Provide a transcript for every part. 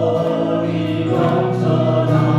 웃음소리 넘쳐나리라.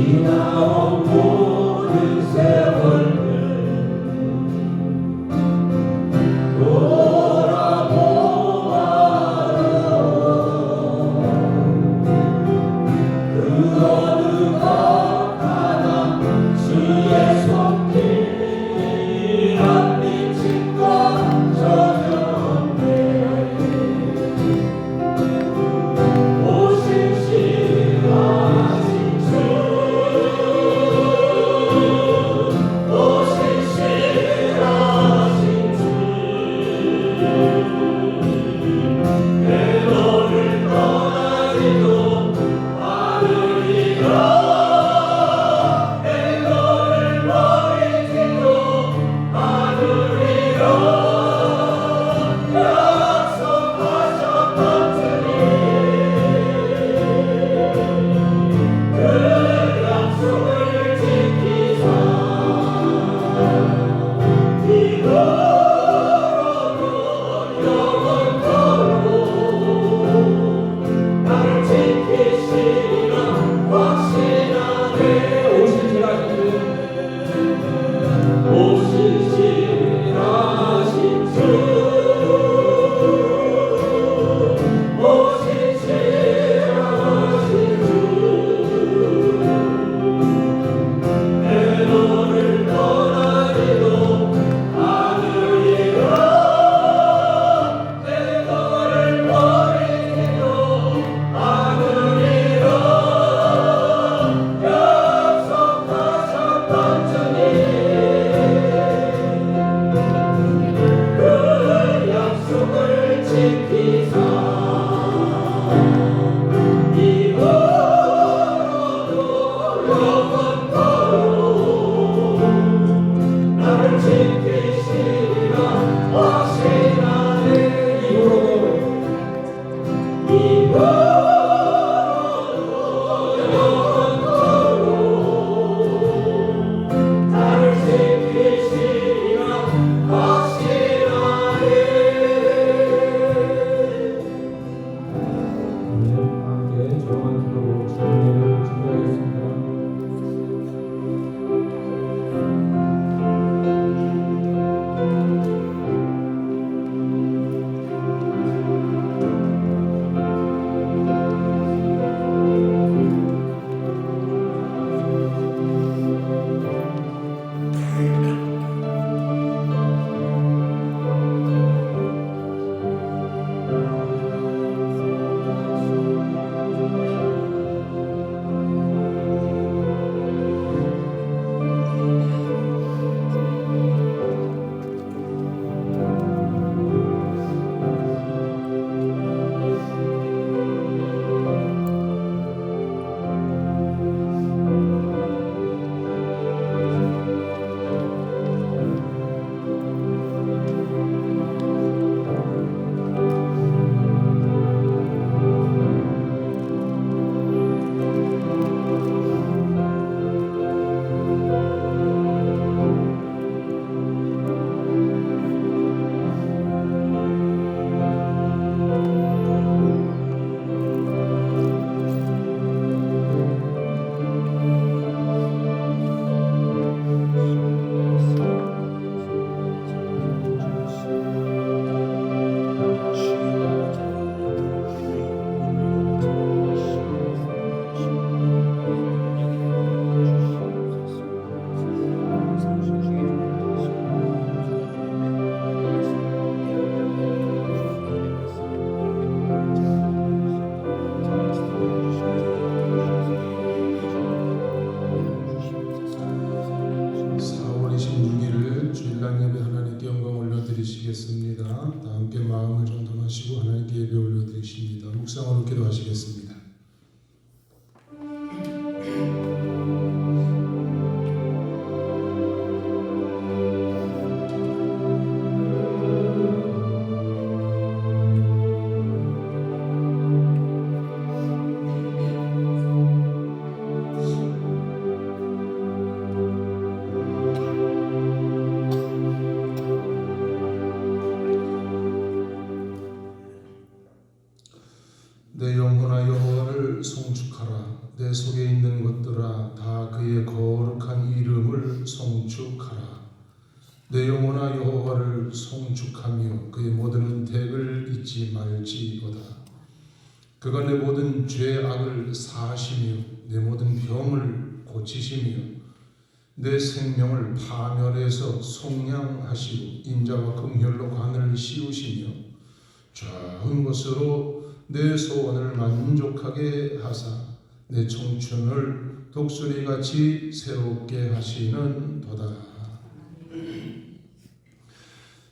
지나온 모든 세월들 돌아보아도 그 어느 것 하나 주의 손길 안 미친 것 전혀 없네. 오실시하신 주 그의 거룩한 이름을 송축하라. 내 영혼아 여호와를 송축하며 그의 모든 은택을 잊지 말지어다. 그가 내 모든 죄악을 사하시며 내 모든 병을 고치시며 내 생명을 파멸해서 속량하시고 인자와 긍휼로 관을 씌우시며 좋은 것으로 내 소원을 만족하게 하사 내 청춘을 독수리같이 새롭게 하시는 도다.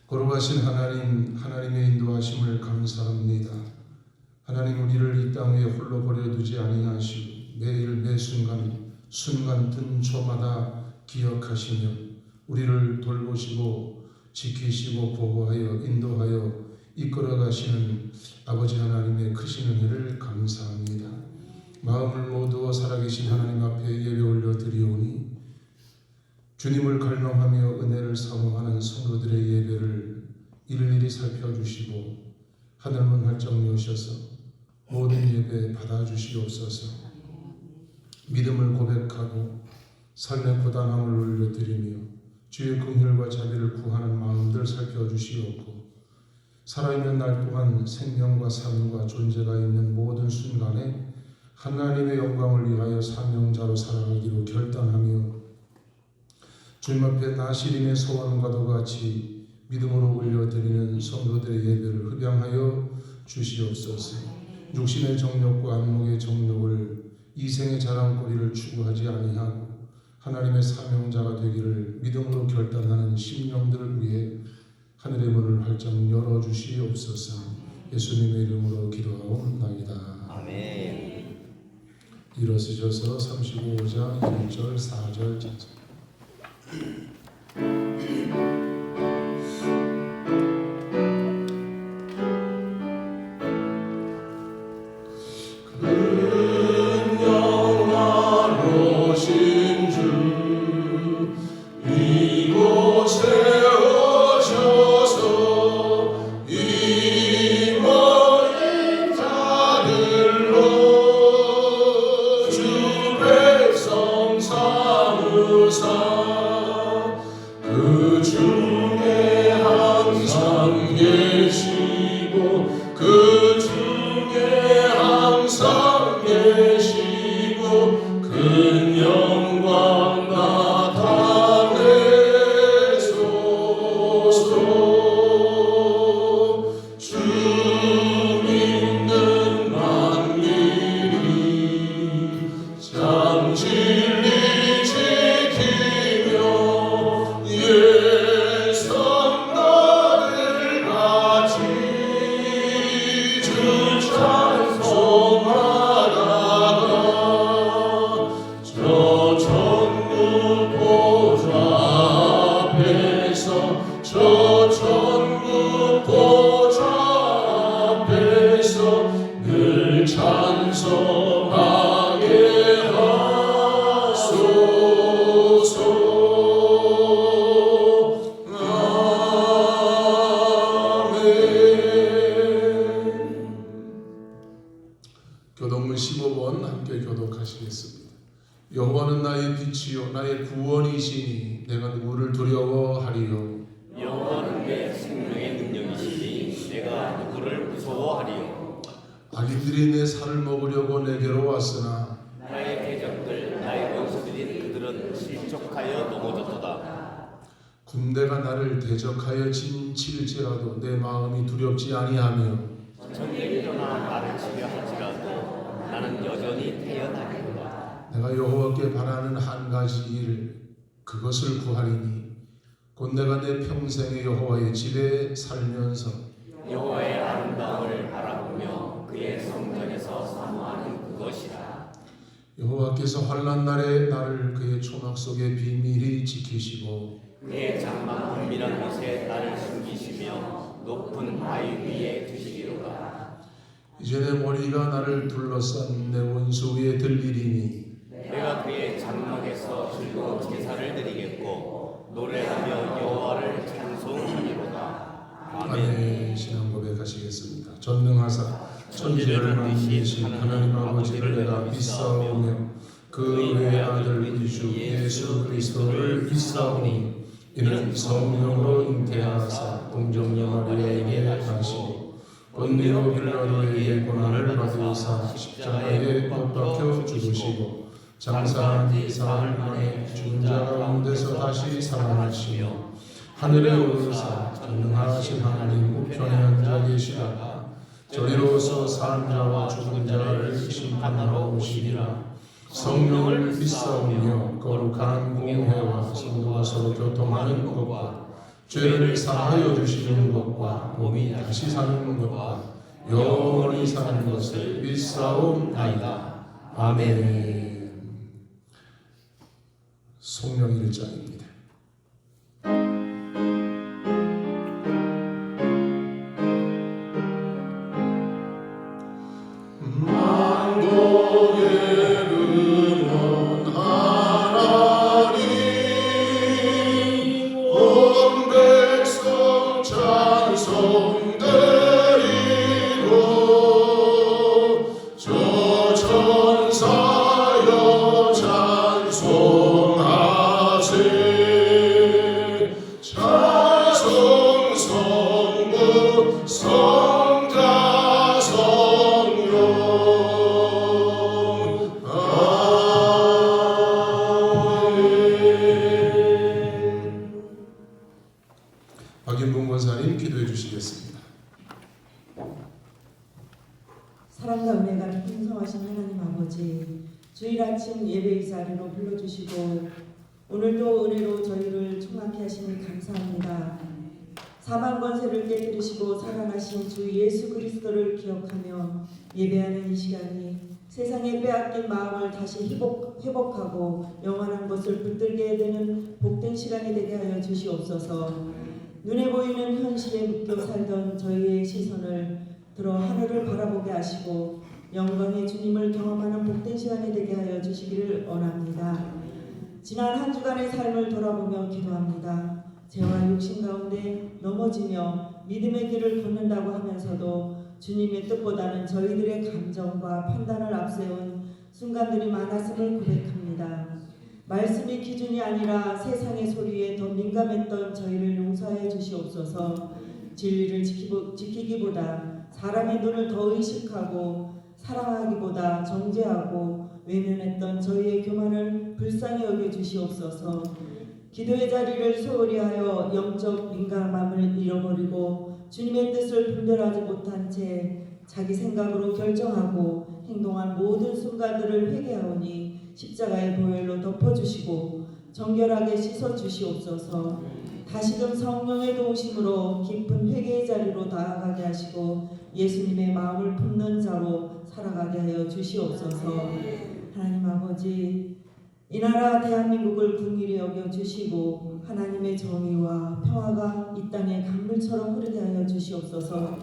거룩하신 하나님, 하나님의 인도하심을 감사합니다. 하나님, 우리를 이 땅 위에 홀로 버려두지 아니하시고 매일 매순간 순간 든초마다 기억하시며 우리를 돌보시고 지키시고 보호하여 인도하여 이끌어가시는 아버지 하나님의 크신 은혜를 감사합니다. 마음을 모두어 살아계신 하나님 앞에 예배 올려드리오니 주님을 갈망하며 은혜를 사모하는 성도들의 예배를 일일이 살펴주시고 하늘문 활짝 여셔서 모든 예배 받아주시옵소서. 믿음을 고백하고 삶의 고단함을 올려드리며 주의 긍휼과 자비를 구하는 마음들 살펴주시옵고 살아있는 날 동안 생명과 삶과 존재가 있는 모든 순간에 하나님의 영광을 위하여 사명자로 살아가기로 결단하며 주님 앞에 나시린의 소원과도 같이 믿음으로 올려드리는 성도들의 예배를 흡양하여 주시옵소서. 육신의 정욕과 안목의 정욕을 이생의 자랑거리를 추구하지 아니하고 하나님의 사명자가 되기를 믿음으로 결단하는 심령들을 위해 하늘의 문을 활짝 열어주시옵소서. 예수님의 이름으로 기도하옵나이다. 아멘. 일어서셔서 35장 1절 4절 찬송. 그 중에 항상 계시고 그 중에 항상 계시고 큰 영광 나타내소서. 주 믿는 만민이 참 진리 저 천국 보좌 앞에서 늘 찬송하게 하소서. 아멘. 교독문 15번 함께 교독하시겠습니다. 여호와는 나의 빛이요 나의 구원이시니 내가 누구를 두려워하리요. 여호와는 내 생명의 능력이시니 내가 누구를 무서워하리요. 악인들이 내 살을 먹으려고 내게로 왔으나 나의 대적들 나의 원수들인 그들은 실족하여 넘어졌도다. 군대가 나를 대적하여 진칠지라도 내 마음이 두렵지 아니하며 전쟁이 일어나 나를 치려 할지라도 나는 여전히 태연하리로다. 내가 여호와께 바라는 한 가지 일 그것을 구하리니 곧 내가 내 평생의 여호와의 집에 살면서 여호와의 아름다움을 바라보며 그의 성전에서 사모하는 그것이라. 여호와께서 환난 날에 나를 그의 초막 속에 비밀히 지키시고 그의 장막 은밀한 곳에 나를 숨기시며 높은 바위 위에 두시리로다. 이제 내 머리가 나를 둘러싼 내 원수 위에 들리리니 내가 그의 장막에서 즐거운 제사를 드리겠고 노래하며 여호와를 찬송하리로다. 아멘. 신앙 고백하시겠습니다. 전능하사 천지를 만드신 하나님 아버지를 내가 믿사오며 그 외의 아들 우리 주 예수 그리스도를 믿사오니 이는 성령으로 잉태하사 동정녀 마리아에게 나시고 본디오 빌라도에게 고난을 받으사 십자가에 못 박혀 죽으시고 장사한 뒤 사흘 만에 죽은 자 가운데서 다시 살아나시며 하늘에 오르사 전능하신 하나님 우편에 앉아 계시다가 저리로서 사는 자와 죽은 자를 심판하러 오시리라. 성령을 믿사오며 거룩한 공회와 성도가 서로 교통하는 것과 죄를 사하여 주시는 것과 몸이 다시 사는 것과 영원히 사는 것을 믿사옵나이다. 아멘. 성령 1장입니다. 박인봉 권사님 기도해 주시겠습니다. 사랑과 은혜가 풍성하신 하나님 아버지, 주일 아침 예배 이 자리로 불러주시고 오늘도 은혜로 저희를 충만케 하시니 감사합니다. 사망 권세를 깨뜨리시고 살아나신 주 예수 그리스도를 기억하며 예배하는 이 시간이 세상에 빼앗긴 마음을 다시 회복하고 영원한 것을 붙들게 되는 복된 시간이 되게 하여 주시옵소서. 눈에 보이는 현실에 묶여 살던 저희의 시선을 들어 하늘을 바라보게 하시고 영광의 주님을 경험하는 복된 시간이 되게 하여 주시기를 원합니다. 지난 한 주간의 삶을 돌아보며 기도합니다. 죄와 욕심 가운데 넘어지며 믿음의 길을 걷는다고 하면서도 주님의 뜻보다는 저희들의 감정과 판단을 앞세운 순간들이 많았음을 고백합니다. 말씀이 기준이 아니라 세상의 소리에 더 민감했던 저희를 용서해 주시옵소서. 진리를 지키기보다 사람의 눈을 더 의식하고 사랑하기보다 정죄하고 외면했던 저희의 교만을 불쌍히 여겨 주시옵소서. 기도의 자리를 소홀히 하여 영적 민감함을 잃어버리고 주님의 뜻을 분별하지 못한 채 자기 생각으로 결정하고 행동한 모든 순간들을 회개하오니 십자가의 보혈로 덮어주시고 정결하게 씻어주시옵소서. 다시금 성령의 도우심으로 깊은 회개의 자리로 나아가게 하시고 예수님의 마음을 품는 자로 살아가게 하여 주시옵소서. 하나님 아버지, 이 나라 대한민국을 긍휼히 여겨주시고 하나님의 정의와 평화가 이 땅에 강물처럼 흐르게 하여 주시옵소서.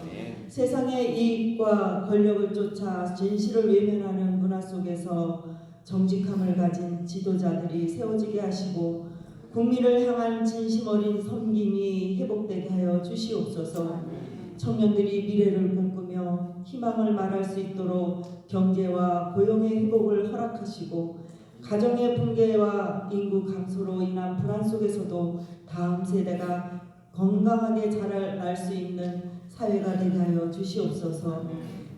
세상의 이익과 권력을 쫓아 진실을 외면하는 문화 속에서 정직함을 가진 지도자들이 세워지게 하시고 국민을 향한 진심 어린 섬김이 회복되게 하여 주시옵소서. 청년들이 미래를 꿈꾸며 희망을 말할 수 있도록 경제와 고용의 회복을 허락하시고 가정의 붕괴와 인구 감소로 인한 불안 속에서도 다음 세대가 건강하게 자랄 수 있는 사회가 되게 하여 주시옵소서.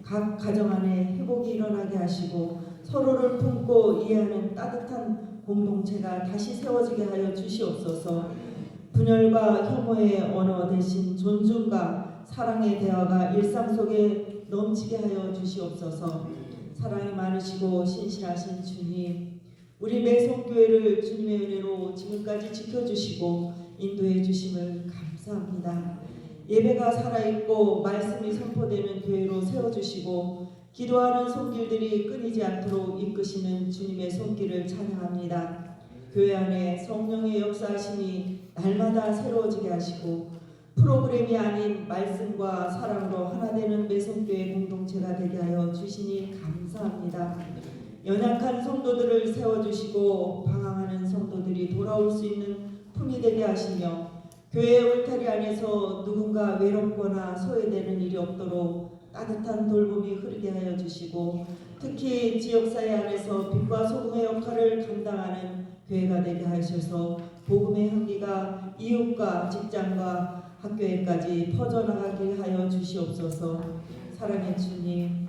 각 가정 안에 회복이 일어나게 하시고 서로를 품고 이해하는 따뜻한 공동체가 다시 세워지게 하여 주시옵소서. 분열과 혐오의 언어 대신 존중과 사랑의 대화가 일상 속에 넘치게 하여 주시옵소서. 사랑이 많으시고 신실하신 주님, 우리 매송교회를 주님의 은혜로 지금까지 지켜주시고 인도해 주심을 감사합니다. 예배가 살아있고 말씀이 선포되는 교회로 세워주시고 기도하는 손길들이 끊이지 않도록 이끄시는 주님의 손길을 찬양합니다. 교회 안에 성령의 역사하심이 날마다 새로워지게 하시고 프로그램이 아닌 말씀과 사랑으로 하나 되는 매송교회 공동체가 되게 하여 주시니 감사합니다. 연약한 성도들을 세워주시고 방황하는 성도들이 돌아올 수 있는 품이 되게 하시며 교회의 울타리 안에서 누군가 외롭거나 소외되는 일이 없도록 따뜻한 돌봄이 흐르게 하여 주시고 특히 지역사회 안에서 빛과 소금의 역할을 감당하는 교회가 되게 하셔서 복음의 향기가 이웃과 직장과 학교에까지 퍼져나가게 하여 주시옵소서. 사랑의 주님,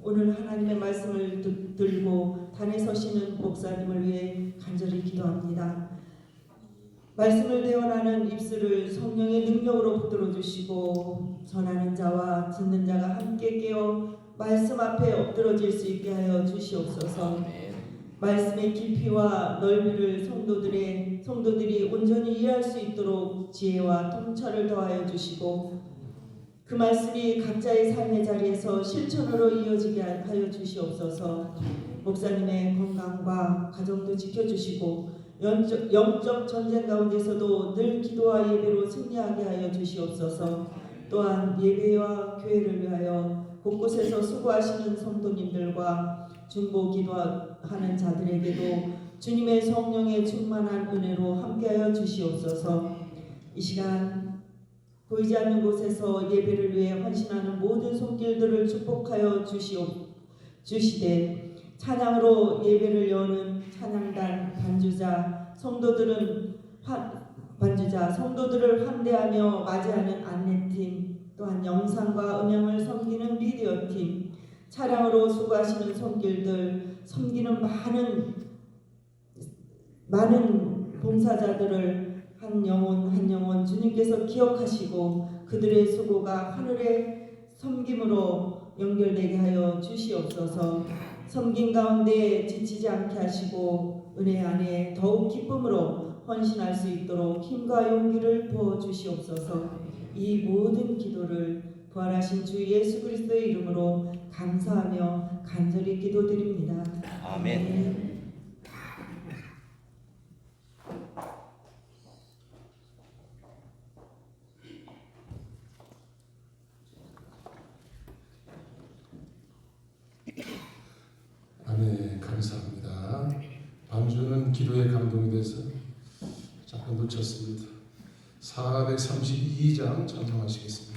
오늘 하나님의 말씀을 들고 단에 서시는 목사님을 위해 간절히 기도합니다. 말씀을 대언하는 입술을 성령의 능력으로 붙들어 주시고 전하는 자와 듣는 자가 함께 깨어 말씀 앞에 엎드러질 수 있게 하여 주시옵소서. 말씀의 깊이와 넓이를 성도들이 온전히 이해할 수 있도록 지혜와 통찰을 더하여 주시고 그 말씀이 각자의 삶의 자리에서 실천으로 이어지게 하여 주시옵소서. 목사님의 건강과 가정도 지켜주시고 영적 전쟁 가운데서도 늘 기도와 예배로 승리하게 하여 주시옵소서. 또한 예배와 교회를 위하여 곳곳에서 수고하시는 성도님들과 중보 기도하는 자들에게도 주님의 성령의 충만한 은혜로 함께하여 주시옵소서. 이 시간 보이지 않는 곳에서 예배를 위해 헌신하는 모든 손길들을 축복하여 주시되 찬양으로 예배를 여는 찬양단 성도들을 환대하며 맞이하는 안내팀, 또한 영상과 음향을 섬기는 미디어팀, 차량으로 수고하시는 손길들, 섬기는 많은 봉사자들을 한 영혼 주님께서 기억하시고 그들의 수고가 하늘의 섬김으로 연결되게 하여 주시옵소서. 섬긴 가운데 지치지 않게 하시고 은혜 안에 더욱 기쁨으로 헌신할 수 있도록 힘과 용기를 부어 주시옵소서. 이 모든 기도를 부활하신 주 예수 그리스도의 이름으로 감사하며 간절히 기도드립니다. 아멘. 아멘. 감사합니다. 반주는 기도에 감동이 돼서 잠깐 놓쳤습니다. 432장 찬송하시겠습니다.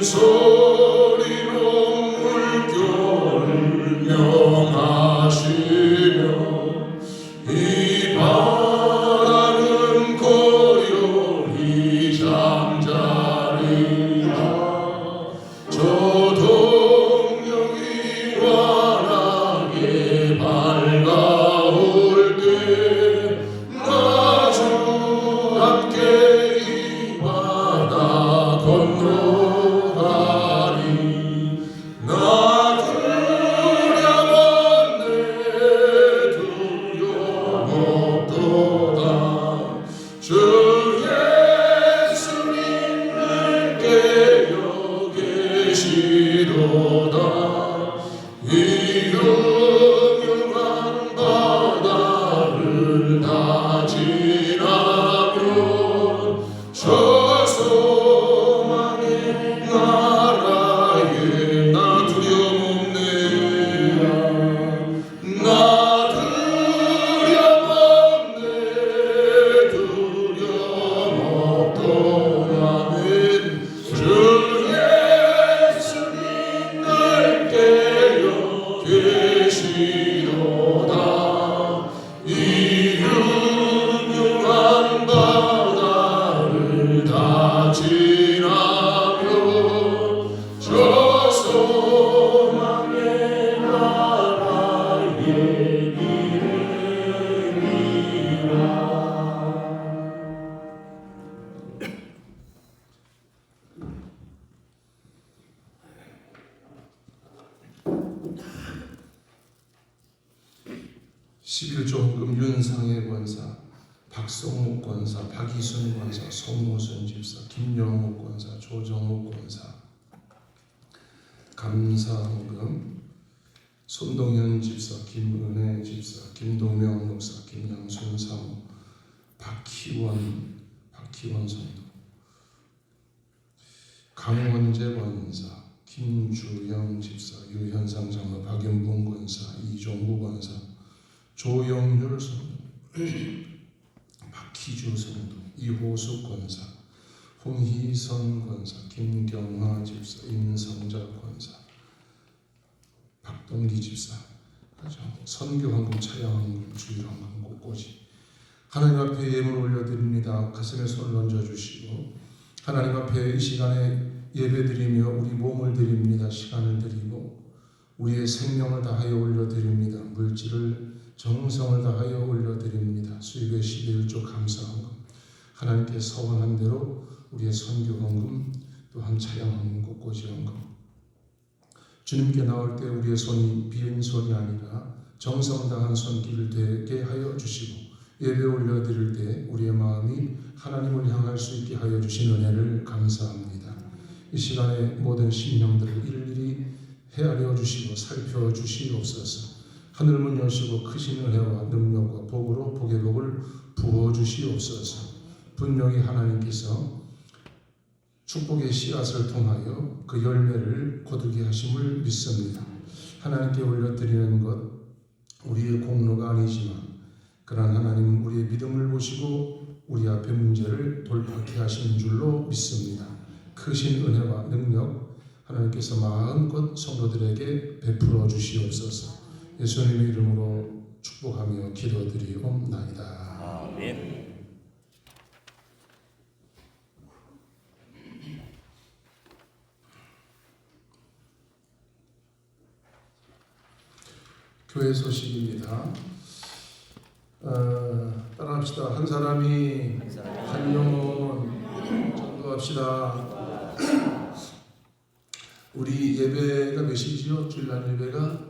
소리로 물결을 명하시며 조동력이 환하게 밝아올 때 나주 함께 이 바다 건너가리 나 두려웠네 두려웠도다 주 예수님을 깨어 계시도다 이 흉흉한 바다를 다 지나면 저 소망의 나라에 나 두려움없네 나 두려움없네 두려움없도다는 주 예수님 날 깨어 계시도다 이 흉흉한 바다를 다 지나며 저 소망의 나라에 이르리라. (11조) 윤상혜 권사, 박성욱 권사, 박이순 권사, 송무순 집사, 김영욱 권사, 조정욱 권사, 감사헌금 손동현 집사, 김은혜 집사, 김동명 목사, 김양순 사모, 박희원 성도, 강원재 권사, 김주영 집사, 유현상 장로, 박윤봉 권사, 이종구 권사, 조영률 성도, 박희주 성도, 이호숙 권사, 홍희선 권사, 김경화 집사, 임성자 권사, 박동기 집사, 선교헌금, 차양헌금, 주일헌금 곳곳이 하나님 앞에 예물 올려드립니다. 가슴에 손을 얹어주시고 하나님 앞에 이 시간에 예배드리며 우리 몸을 드립니다. 시간을 드리고 우리의 생명을 다하여 올려드립니다. 물질을 정성을 다하여 올려드립니다. 수입의 11조 감사헌금, 하나님께 서원한 대로 우리의 선교헌금, 또한 차량헌금, 곳곳이 헌금, 주님께 나올 때 우리의 손이 비은 손이 아니라 정성 다한 손길을 되게 하여 주시고 예배 올려드릴 때 우리의 마음이 하나님을 향할 수 있게 하여 주신 은혜를 감사합니다. 이 시간에 모든 심령들을 일일이 헤아려 주시고 살펴 주시옵소서. 하늘문 여시고 크신 은혜와 능력과 복으로 복의 복을 부어 주시옵소서. 분명히 하나님께서 축복의 씨앗을 통하여 그 열매를 거두게 하심을 믿습니다. 하나님께 올려드리는 것 우리의 공로가 아니지만 그러나 하나님은 우리의 믿음을 보시고 우리 앞의 문제를 돌파케 하시는 줄로 믿습니다. 크신 은혜와 능력 하나님께서 마음껏 성도들에게 베풀어 주시옵소서. 예수님의 이름으로 축복하며 기도드리옵나이다. 아멘. 교회 소식입니다. 따라합시다. 한 사람이 한 영혼 전도합시다. 우리 예배가 몇 시지요? 주일날 예배가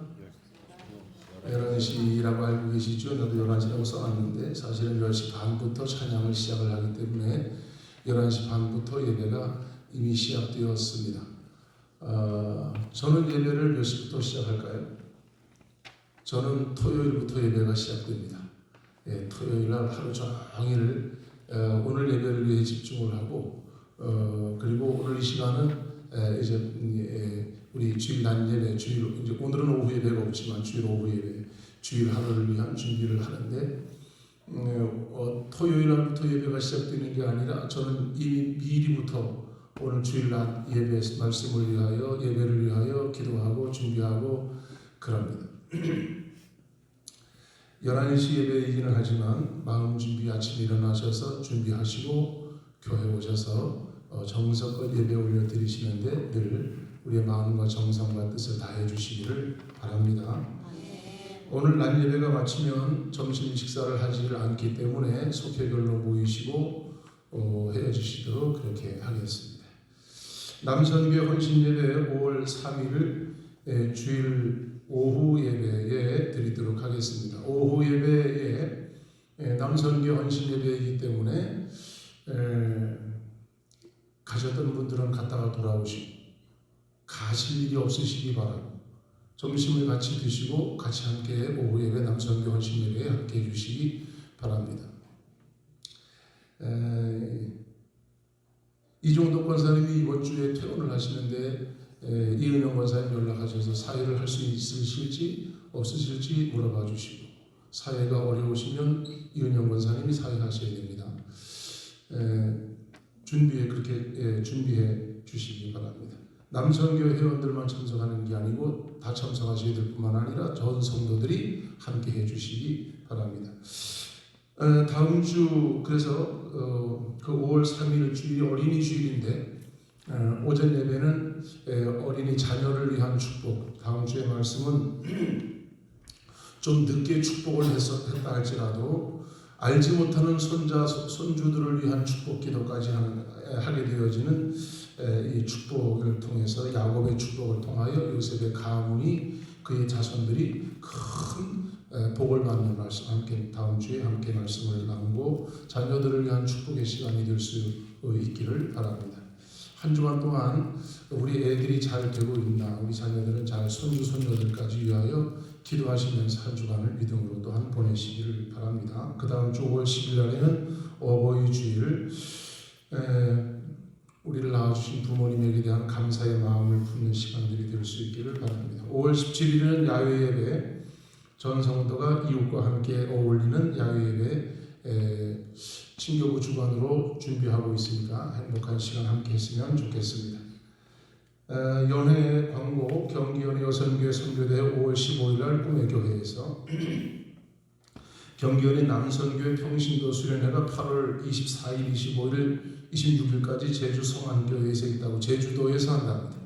11시라고 알고 계시죠? 나도 11시라고 써놨는데 사실은 10시 반부터 찬양을 시작을 하기 때문에 11시 반부터 예배가 이미 시작되었습니다. 저는 예배를 몇 시부터 시작할까요? 저는 토요일부터 예배가 시작됩니다. 토요일날 하루 종일 오늘 예배를 위해 집중을 하고 그리고 오늘 이 시간은 이제 우리 주일 날 예배, 주일 이제 오늘은 오후 예배가 없지만 주일 오후 예배, 주일 하루를 위한 준비를 하는데 토요일 날부터 예배가 시작되는 게 아니라 저는 이미 미리부터 오늘 주일 날 예배 말씀을 위하여 예배를 위하여 기도하고 준비하고 그럽니다. 11시 예배이기는 하지만 마음 준비 아침에 일어나셔서 준비하시고 교회 오셔서 정성껏 예배 올려드리시는데 늘 우리의 마음과 정성과 뜻을 다해 주시기를 바랍니다. 오늘 낮 예배가 마치면 점심 식사를 하지를 않기 때문에 속회별로 모이시고 헤어지시도록 그렇게 하겠습니다. 남선교 헌신 예배 5월 3일 주일 오후 예배에 드리도록 하겠습니다. 오후 예배에 남선교 헌신 예배이기 때문에 가셨던 분들은 갔다가 돌아오시고 가실 일이 없으시기 바라고 점심을 같이 드시고 같이 함께 오후 예배 남선교 헌신 예배에 함께 해주시기 바랍니다. 이종덕 권사님이 이번 주에 퇴원을 하시는데 이은영 권사님 연락하셔서 사회를 할 수 있으실지 없으실지 물어봐 주시고 사회가 어려우시면 이은영 권사님이 사회하셔야 됩니다. 그렇게 준비해 주시기 바랍니다. 남선교 회원들만 참석하는 게 아니고 다 참석하셔야 될 뿐만 아니라 전 성도들이 함께 해주시기 바랍니다. 다음 주 그래서 그 5월 3일 주일이 어린이 주일인데 오전 예배는 어린이 자녀를 위한 축복, 다음 주의 말씀은 좀 늦게 축복을 했다 할지라도 알지 못하는 손주들을 위한 축복 기도까지 하게 되어지는 이 축복을 통해서 야곱의 축복을 통하여 요셉의 가문이 그의 자손들이 큰 복을 받는 말씀 함께 다음 주에 함께 말씀을 나누고 자녀들을 위한 축복의 시간이 될 수 있기를 바랍니다. 한 주간 동안 우리 애들이 잘 되고 있나, 우리 자녀들은 잘 손주 손녀들까지 위하여 기도하시면서 한 주간을 믿음으로 또한 보내시기를 바랍니다. 그 다음 주 5월 10일 날에는 어버이 주일, 우리를 낳아주신 부모님에게 대한 감사의 마음을 품는 시간들이 될 수 있기를 바랍니다. 5월 17일은 야외 예배, 전 성도가 이웃과 함께 어울리는 야외 예배 친교부 주관으로 준비하고 있으니까 행복한 시간 함께 했으면 좋겠습니다. 연회 광고 경기연회 여선교회 선교대회 5월 15일 날 꿈의 교회에서 경기연회 남선교회 평신도 수련회가 8월 24일, 25일, 26일까지 제주 성안교회에서 있다고 제주도에서 한답니다.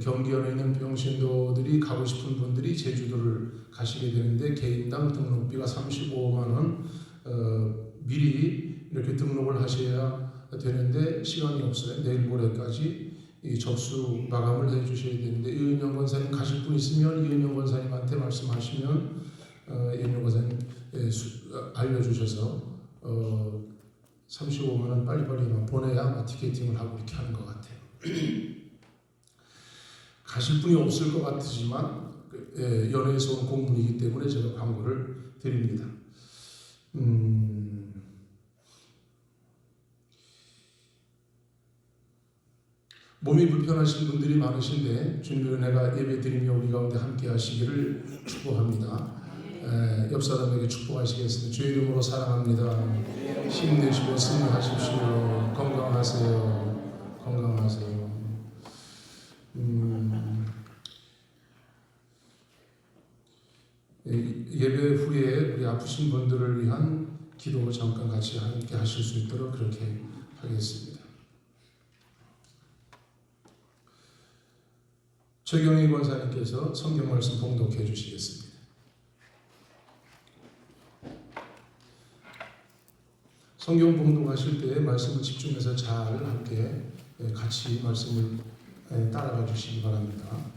경기연에 있는 평신도들이 가고 싶은 분들이 제주도를 가시게 되는데 개인당 등록비가 35만 원 미리 이렇게 등록을 하셔야 되는데 시간이 없어요. 내일 모레까지 이 접수 마감을 해주셔야 되는데 이은영 권사님 가실 분 있으면 이은영 권사님한테 말씀하시면 이은영 권사님 알려주셔서 35만 원 빨리빨리 보내야 티켓팅을 하고 이렇게 하는 것 같아요. 가실 분이 없을 것 같지만 연회에서 온 공문이기 때문에 제가 광고를 드립니다. 몸이 불편하신 분들이 많으신데 주님의 은혜가 예배드리며 우리 가운데 함께 하시기를 축복합니다. 옆 사람에게 축복하시겠습니다. 주의 이름으로 사랑합니다. 힘내시고 승리하십시오. 건강하세요. 건강하세요. 예배 후에 우리 아프신 분들을 위한 기도 잠깐 같이 함께 하실 수 있도록 그렇게 하겠습니다. 최경희 권사님께서 성경 말씀 봉독해 주시겠습니다. 성경 봉독하실 때 말씀을 집중해서 잘 함께 같이 말씀을 따라가 주시기 바랍니다.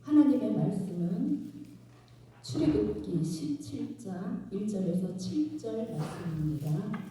하나님의 말씀은 출애굽기 17장 1절에서 7절 말씀입니다.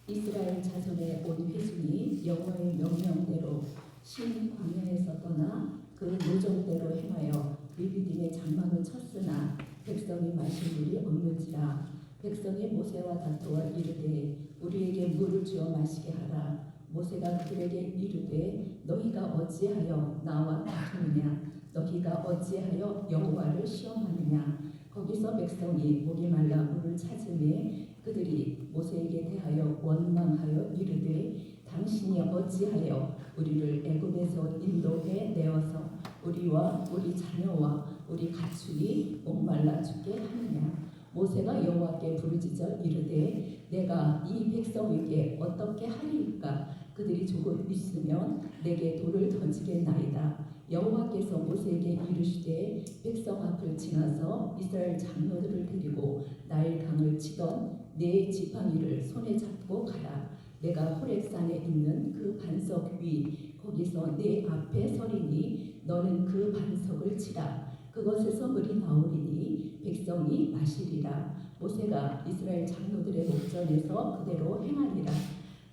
이스라엘 자손의 온 회중이 여호와의 명령대로 신 광야에서 떠나 그 노정대로 행하여 미비딤의 장막을 쳤으나 백성이 마실 물이 없는지라. 백성이 모세와 다투어 이르되 우리에게 물을 주어 마시게 하라. 모세가 그들에게 이르되 너희가 어찌하여 나와 다투느냐. 너희가 어찌하여 여호와를 시험하느냐. 거기서 백성이 목이 말라 물을 찾으매 그들이 모세에게 대하여 원망하여 이르되 당신이 어찌하여 우리를 애굽에서 인도해 내어서 우리와 우리 자녀와 우리 가축이 목말라 죽게 하느냐. 모세가 여호와께 부르짖어 이르되 내가 이 백성에게 어떻게 하리이까. 그들이 조금 있으면 내게 돌을 던지겠나이다. 여호와께서 모세에게 이르시되 백성 앞을 지나서 이스라엘 장로들을 데리고 나일 강을 치던 네 지팡이를 손에 잡고 가라. 내가 호렙산에 있는 그 반석 위 거기서 네 앞에 서리니 너는 그 반석을 치라. 그것에서 물이 나오리니 백성이 마시리라. 모세가 이스라엘 장로들의 목전에서 그대로 행하니라.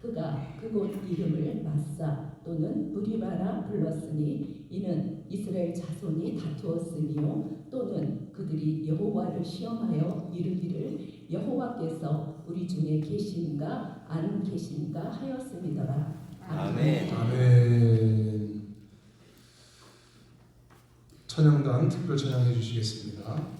그가 그곳 이름을 마사 또는 무리바라 불렀으니 이는 이스라엘 자손이 다투었으며 또는 그들이 여호와를 시험하여 이르기를 여호와께서 우리 중에 계신가 안 계신가 하였음이더라. 아멘. 아멘. 찬양단 특별 찬양해 주시겠습니다.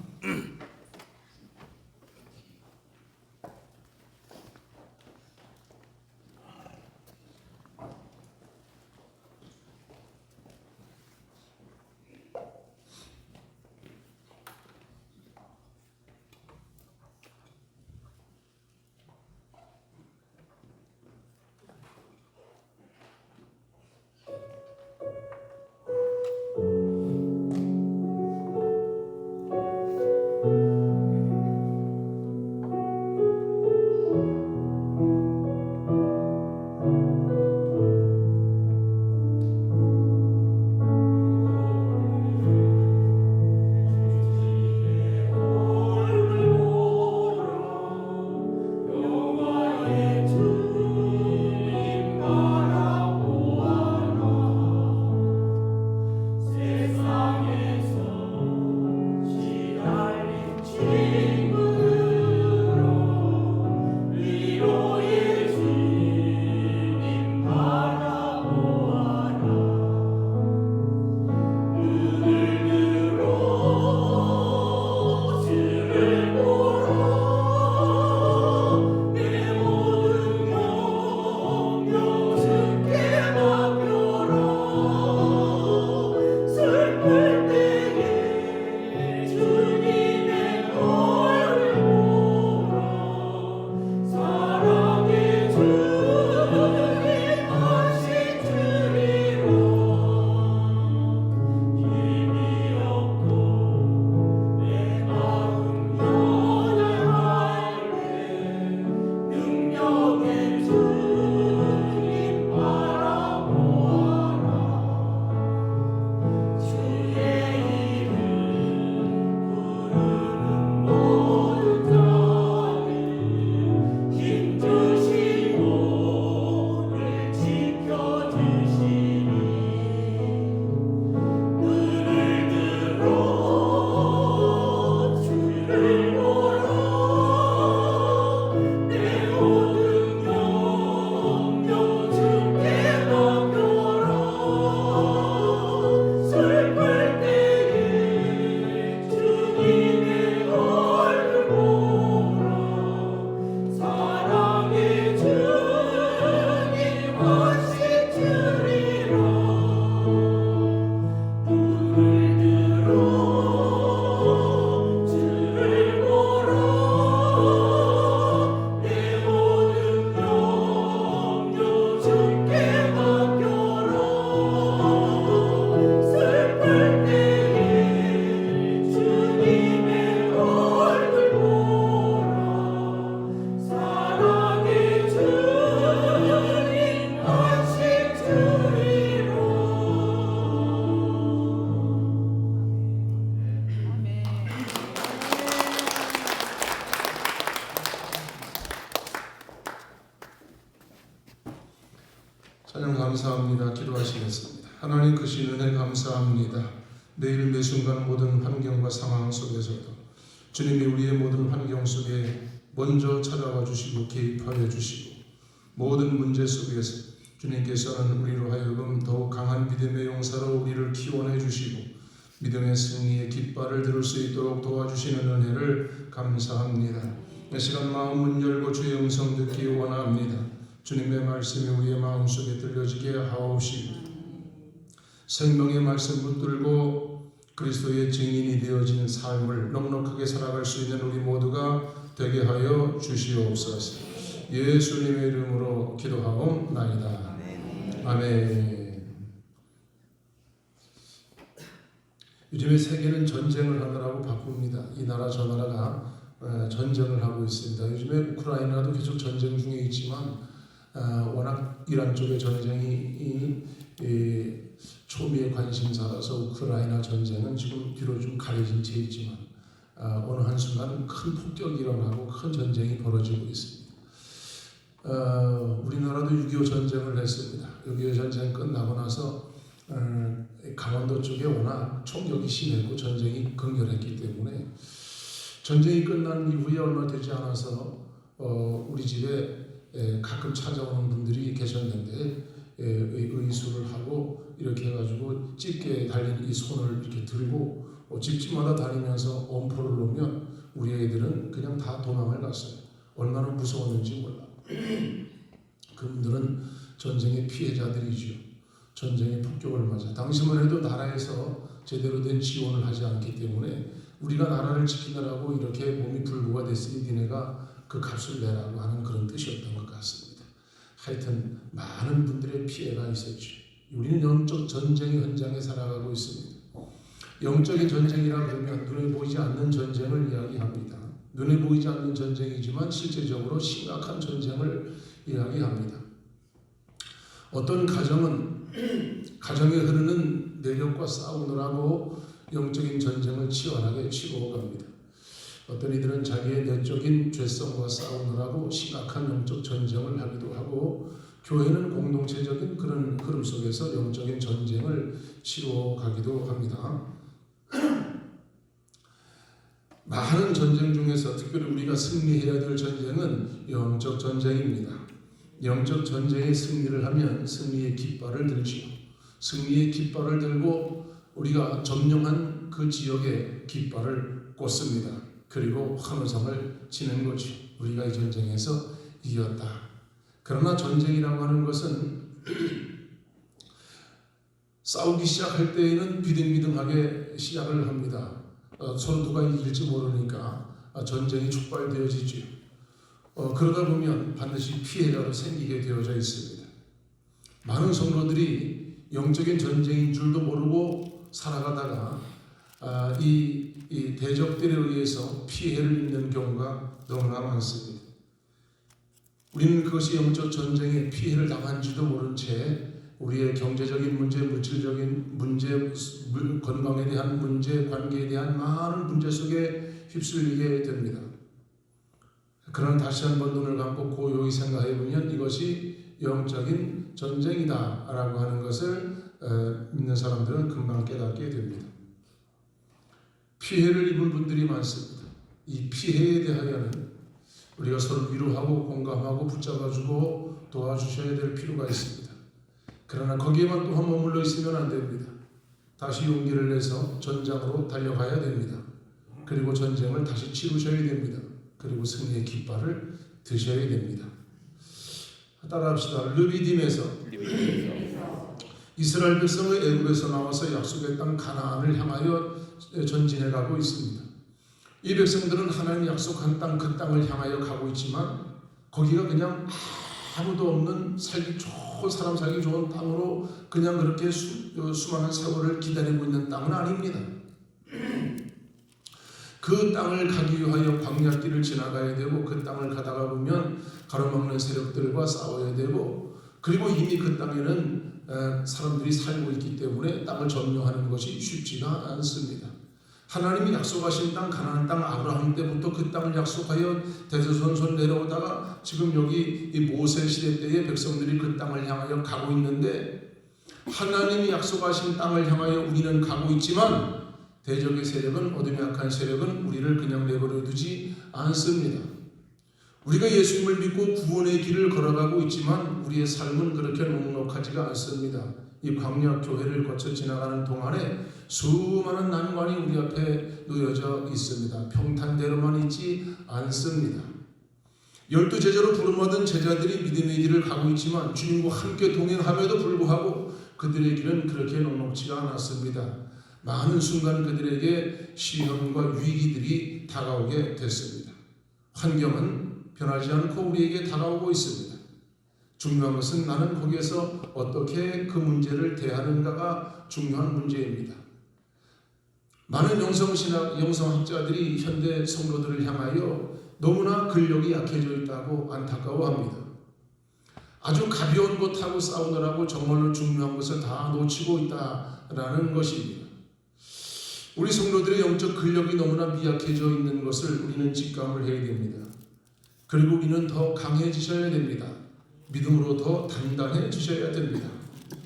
찬양 감사합니다. 기도하시겠습니다. 하나님 크신 은혜 감사합니다. 매일 매순간 모든 환경과 상황 속에서도 주님이 우리의 모든 환경 속에 먼저 찾아와 주시고 개입하여 주시고 모든 문제 속에서 주님께서는 우리로 하여금 더욱 강한 믿음의 용사로 우리를 키워내 주시고 믿음의 승리의 깃발을 들을 수 있도록 도와주시는 은혜를 감사합니다. 이 시간 마음 문 열고 주의 음성 듣기 원합니다. 주님의 말씀이 우리의 마음속에 들려지게 하옵시고 생명의 말씀 붙들고 그리스도의 증인이 되어진 삶을 넉넉하게 살아갈 수 있는 우리 모두가 되게 하여 주시옵소서. 예수님의 이름으로 기도하옵나이다. 아멘. 요즘에 세계는 전쟁을 하느라고 바쁩니다. 이 나라 저 나라가 전쟁을 하고 있습니다. 요즘에 우크라이나도 계속 전쟁 중에 있지만 워낙 이란 쪽의 전쟁이 초미의 관심사라서 우크라이나 전쟁은 지금 뒤로 좀 가려진 채 있지만 어느 한순간 큰 폭격이 일어나고 큰 전쟁이 벌어지고 있습니다. 우리나라도 6.25 전쟁을 했습니다. 6.25 전쟁 끝나고 나서 강원도 쪽에 워낙 총격이 심했고 전쟁이 극렬했기 때문에 전쟁이 끝난 이후에 얼마 되지 않아서 우리 집에 가끔 찾아오는 분들이 계셨는데 의수를 하고 이렇게 해가지고 집게에 달린 이 손을 이렇게 들고 집집마다 다니면서 엄포를 놓으면 우리 애들은 그냥 다 도망을 갔어요. 얼마나 무서웠는지 몰라. 그분들은 전쟁의 피해자들이죠. 전쟁의 폭격을 맞아. 당시만 해도 나라에서 제대로 된 지원을 하지 않기 때문에 우리가 나라를 지키느라고 이렇게 몸이 불구가 됐으니 니네가 그 값을 내라고 하는 그런 뜻이었던 것 같습니다. 하여튼 많은 분들의 피해가 있었죠. 우리는 영적 전쟁의 현장에 살아가고 있습니다. 영적인 전쟁이라 그러면 눈에 보이지 않는 전쟁을 이야기합니다. 눈에 보이지 않는 전쟁이지만 실제적으로 심각한 전쟁을 이야기합니다. 어떤 가정은 가정에 흐르는 내력과 싸우느라고 영적인 전쟁을 치열하게 치러갑니다. 어떤 이들은 자기의 내적인 죄성과 싸우느라고 심각한 영적 전쟁을 하기도 하고 교회는 공동체적인 그런 흐름 속에서 영적인 전쟁을 치러가기도 합니다. 많은 전쟁 중에서 특별히 우리가 승리해야 될 전쟁은 영적 전쟁입니다. 영적 전쟁에 승리를 하면 승리의 깃발을 들지요. 승리의 깃발을 들고 우리가 점령한 그 지역에 깃발을 꽂습니다. 그리고 환호성을 치는 거죠. 우리가 이 전쟁에서 이겼다. 그러나 전쟁이라고 하는 것은 싸우기 시작할 때에는 비등비등하게 시작을 합니다. 서로 누가 이길지 모르니까 전쟁이 촉발되어지죠. 그러다 보면 반드시 피해자도 생기게 되어져 있습니다. 많은 성도들이 영적인 전쟁인 줄도 모르고 살아가다가 이 대적들에 의해서 피해를 입는 경우가 너무나 많습니다. 우리는 그것이 영적 전쟁에 피해를 당한지도 모른 채 우리의 경제적인 문제, 물질적인 문제, 건강에 대한 문제, 관계에 대한 많은 문제 속에 휩쓸리게 됩니다. 그러나 다시 한번 눈을 감고 고요히 생각해 보면 이것이 영적인 전쟁이다라고 하는 것을 믿는 사람들은 금방 깨닫게 됩니다. 피해를 입은 분들이 많습니다. 이 피해에 대하여는 우리가 서로 위로하고 공감하고 붙잡아주고 도와주셔야 될 필요가 있습니다. 그러나 거기에만 또한 머물러 있으면 안 됩니다. 다시 용기를 내서 전장으로 달려가야 됩니다. 그리고 전쟁을 다시 치르셔야 됩니다. 그리고 승리의 깃발을 드셔야 됩니다. 따라합시다. 르비딤에서 이스라엘 백성의 애굽에서 나와서 약속의 땅 가나안을 향하여 전진해 가고 있습니다. 이 백성들은 하나님 약속한 땅 그 땅을 향하여 가고 있지만 거기가 그냥 아무도 없는 사람 살기 좋은 땅으로 그냥 그렇게 수많은 세월을 기다리고 있는 땅은 아닙니다. 그 땅을 가기 위하여 광야길을 지나가야 되고 그 땅을 가다가 보면 가로막는 세력들과 싸워야 되고 그리고 이미 그 땅에는 사람들이 살고 있기 때문에 땅을 점령하는 것이 쉽지가 않습니다. 하나님이 약속하신 땅 가나안 땅 아브라함 때부터 그 땅을 약속하여 대대손손 내려오다가 지금 여기 이 모세 시대 때의 백성들이 그 땅을 향하여 가고 있는데 하나님이 약속하신 땅을 향하여 우리는 가고 있지만 대적의 세력은 어둠의 악한 세력은 우리를 그냥 내버려 두지 않습니다. 우리가 예수님을 믿고 구원의 길을 걸어가고 있지만 우리의 삶은 그렇게 넉넉하지가 않습니다. 이 광야 교회를 거쳐 지나가는 동안에 수많은 난관이 우리 앞에 놓여져 있습니다. 평탄대로만 있지 않습니다. 12 제자로 부름받은 제자들이 믿음의 길을 가고 있지만 주님과 함께 동행함에도 불구하고 그들의 길은 그렇게 녹록지가 않았습니다. 많은 순간 그들에게 시험과 위기들이 다가오게 됐습니다. 환경은 변하지 않고 우리에게 다가오고 있습니다. 중요한 것은 나는 거기에서 어떻게 그 문제를 대하는가가 중요한 문제입니다. 많은 영성학자들이 현대 성도들을 향하여 너무나 근력이 약해져 있다고 안타까워합니다. 아주 가벼운 것하고 싸우느라고 정말로 중요한 것을 다 놓치고 있다라는 것입니다. 우리 성도들의 영적 근력이 너무나 미약해져 있는 것을 우리는 직감을 해야 됩니다. 그리고 우리는 더 강해지셔야 됩니다. 믿음으로 더 단단해지셔야 됩니다.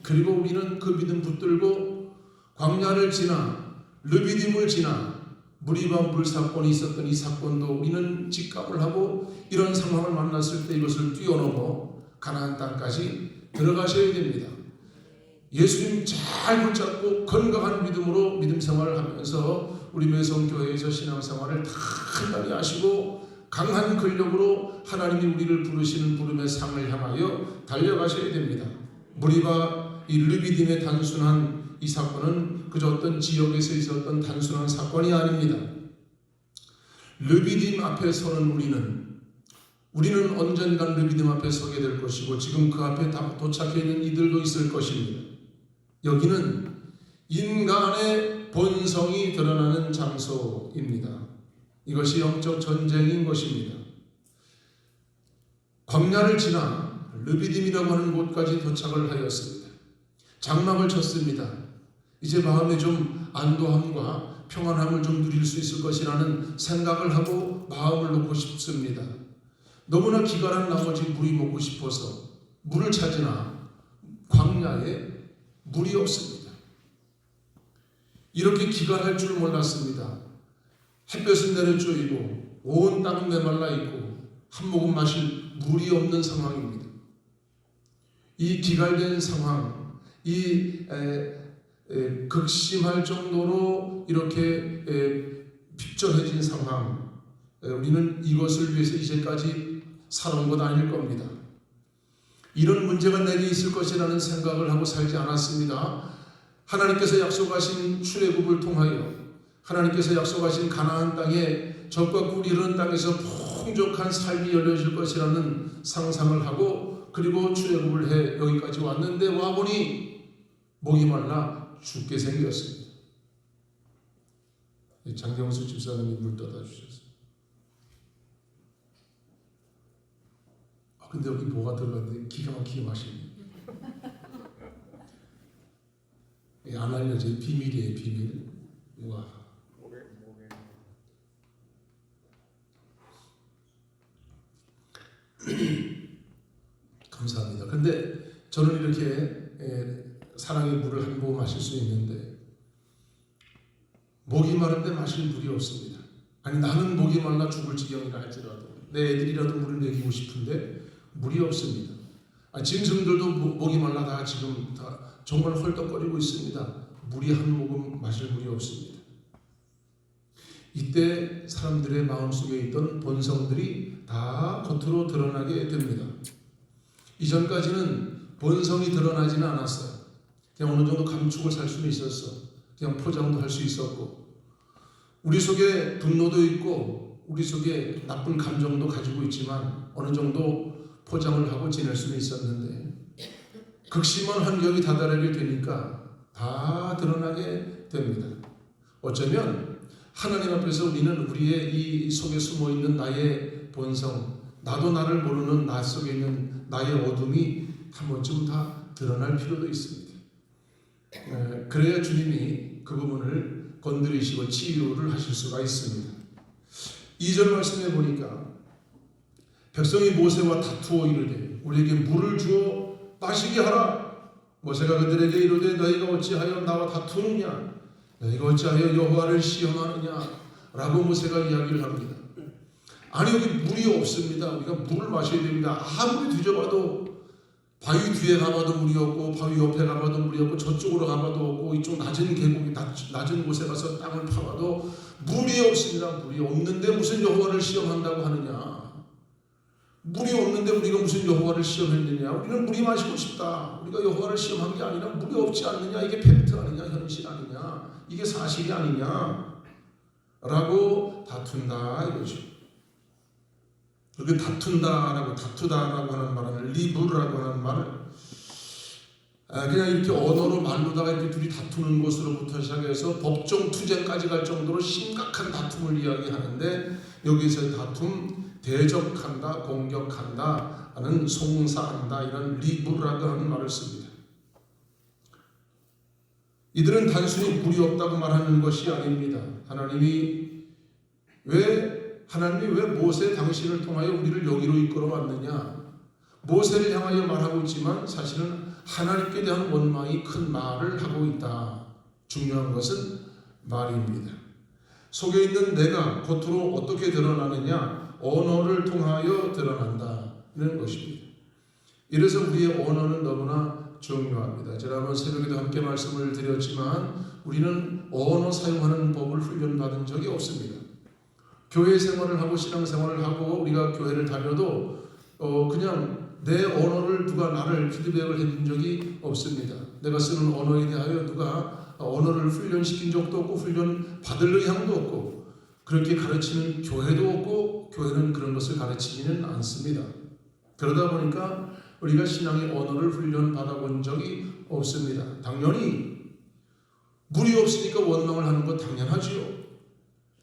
그리고 우리는 그 믿음 붙들고 광야를 지나 르비딤을 지나 무리바 물사건이 있었던 이 사건도 우리는 직감을 하고 이런 상황을 만났을 때 이것을 뛰어넘어 가나안 땅까지 들어가셔야 됩니다. 예수님 잘 붙잡고 건강한 믿음으로 믿음 생활을 하면서 우리 매성교회에서 신앙생활을 단단히 하시고 강한 근력으로 하나님이 우리를 부르시는 부름의 상을 향하여 달려가셔야 됩니다. 무리바 이 르비딤의 단순한 이 사건은 그저 어떤 지역에서 있었던 단순한 사건이 아닙니다. 르비딤 앞에 서는 우리는 언젠간 르비딤 앞에 서게 될 것이고 지금 그 앞에 다 도착해 있는 이들도 있을 것입니다. 여기는 인간의 본성이 드러나는 장소입니다. 이것이 영적 전쟁인 것입니다. 광야를 지나 르비딤이라고 하는 곳까지 도착을 하였습니다. 장막을 쳤습니다. 이제 마음에 좀 안도함과 평안함을 좀 누릴 수 있을 것이라는 생각을 하고 마음을 놓고 싶습니다. 너무나 기갈한 나머지 물이 먹고 싶어서 물을 찾으나 광야에 물이 없습니다. 이렇게 기갈할 줄 몰랐습니다. 햇볕은 내려쪼이고 온 땅은 메말라 있고 한 모금 마실 물이 없는 상황입니다. 이 기갈된 상황, 이 극심할 정도로 이렇게 핍절해진 상황, 우리는 이것을 위해서 이제까지 살아온 것 아닐 겁니다. 이런 문제가 내게 있을 것이라는 생각을 하고 살지 않았습니다. 하나님께서 약속하신 출애굽을 통하여 하나님께서 약속하신 가나안 땅에 젖과 꿀이 흐르는 땅에서 풍족한 삶이 열려질 것이라는 상상을 하고 그리고 출애굽을 해 여기까지 왔는데 와보니 목이 말라 죽게 생겼습니다. 장경수 집사님이 물 떠다 주셨어요. 근데 여기 뭐가 들어갔는데 기가 막히게 마십니다. 안 알려져요. 비밀이에요. 비밀. 와. 감사합니다. 근데 저는 이렇게 사랑의 물을 한 모금 마실 수 있는데 목이 마른데 마실 물이 없습니다. 아니 나는 목이 말라 죽을 지경이라 할지라도 내 애들이라도 물을 먹이고 싶은데 물이 없습니다. 짐승들도 목이 말라 다 지금 다 정말 헐떡거리고 있습니다. 물이 한 모금 마실 물이 없습니다. 이때 사람들의 마음속에 있던 본성들이 다 겉으로 드러나게 됩니다. 이전까지는 본성이 드러나지는 않았어요. 그냥 어느 정도 감축을 살 수는 있었어. 그냥 포장도 할 수 있었고 우리 속에 분노도 있고 우리 속에 나쁜 감정도 가지고 있지만 어느 정도 포장을 하고 지낼 수는 있었는데 극심한 환경이 다다르게 되니까 다 드러나게 됩니다. 어쩌면 하나님 앞에서 우리는 우리의 이 속에 숨어있는 나의 본성, 나도 나를 모르는 나 속에 있는 나의 어둠이 한 번쯤 다 드러날 필요도 있습니다. 그래야 주님이 그 부분을 건드리시고 치유를 하실 수가 있습니다. 2절 말씀해 보니까 백성이 모세와 다투어 이르되 우리에게 물을 주어 마시게 하라. 모세가 그들에게 이르되 너희가 어찌하여 나와 다투느냐 너희가 어찌하여 여호와를 시험하느냐 라고 모세가 이야기를 합니다. 아니 여기 물이 없습니다. 우리가 물을 마셔야 됩니다. 아무리 뒤져봐도 바위 뒤에 가봐도 물이 없고 바위 옆에 가봐도 물이 없고 저쪽으로 가봐도 없고 이쪽 낮은 계곡이 낮은 곳에 가서 땅을 파봐도 물이 없습니다. 물이 없는데 무슨 여호와를 시험한다고 하느냐. 물이 없는데 우리가 무슨 여호와를 시험했느냐? 우리는 물이 마시고 싶다. 우리가 여호와를 시험한 게 아니라 물이 없지 않느냐? 이게 팩트 아니냐? 현실 아니냐? 이게 사실이 아니냐? 라고 다툰다 이거죠. 그 다투다라고 하는 말은 리브라고 하는 말을 그냥 이렇게 언어로 말로다가 이렇게 둘이 다투는 것으로부터 시작해서 법정 투쟁까지 갈 정도로 심각한 다툼을 이야기하는데 여기서 다툼 대적한다, 공격한다 하는 송사한다 이런 리브라고 하는 말을 씁니다. 이들은 단순히 물이 없다고 말하는 것이 아닙니다. 하나님이 왜 모세 당신을 통하여 우리를 여기로 이끌어 왔느냐? 모세를 향하여 말하고 있지만 사실은 하나님께 대한 원망이 큰 말을 하고 있다. 중요한 것은 말입니다. 속에 있는 내가 겉으로 어떻게 드러나느냐? 언어를 통하여 드러난다는 것입니다. 이래서 우리의 언어는 너무나 중요합니다. 제가 한번 새벽에도 함께 말씀을 드렸지만 우리는 언어 사용하는 법을 훈련받은 적이 없습니다. 교회 생활을 하고 신앙 생활을 하고 우리가 교회를 다녀도 그냥 내 언어를 누가 나를 피드백을 해준 적이 없습니다. 내가 쓰는 언어에 대하여 누가 언어를 훈련시킨 적도 없고 훈련 받을 의향도 없고 그렇게 가르치는 교회도 없고 교회는 그런 것을 가르치지는 않습니다. 그러다 보니까 우리가 신앙의 언어를 훈련 받아본 적이 없습니다. 당연히 물이 없으니까 원망을 하는 건 당연하지요.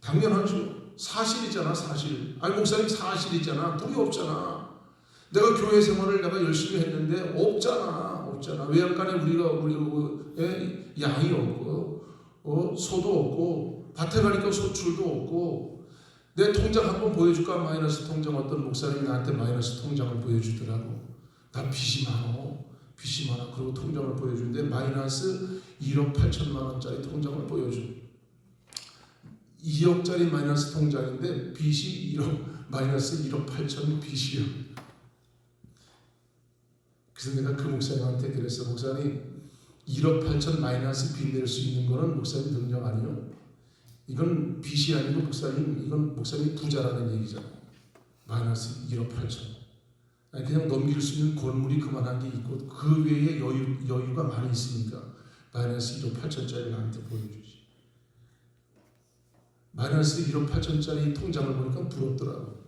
당연하죠. 사실이잖아, 사실. 아니 목사님 사실이잖아. 물이 없잖아. 내가 교회 생활을 내가 열심히 했는데 없잖아. 외양간에 우리가 양이 없고 소도 없고 밭에 가니까 소출도 없고 내 통장 한번 보여줄까? 마이너스 통장. 어떤 목사님이 나한테 마이너스 통장을 보여주더라고. 나 빚이 많아. 그리고 통장을 보여주는데 마이너스 1억 8천만 원짜리 통장을 보여줘. 2억짜리 마이너스 통장인데 빚이 마이너스 1억 8천 빚이야. 그래서 내가 그 목사님한테 그랬어. 목사님 1억 8천 마이너스 빚 낼 수 있는 거는 목사님 능력 아니요. 이건 빚이 아니고 이건 목사님 부자라는 얘기잖아요. 마이너스 1억 8천. 아니 그냥 넘길 수 있는 건물이 그만한 게 있고 그 외에 여유가 많이 있으니까 마이너스 1억 8천짜리 나한테 보여주지. 마이너스 1억 8천짜리 통장을 보니까 부럽더라고.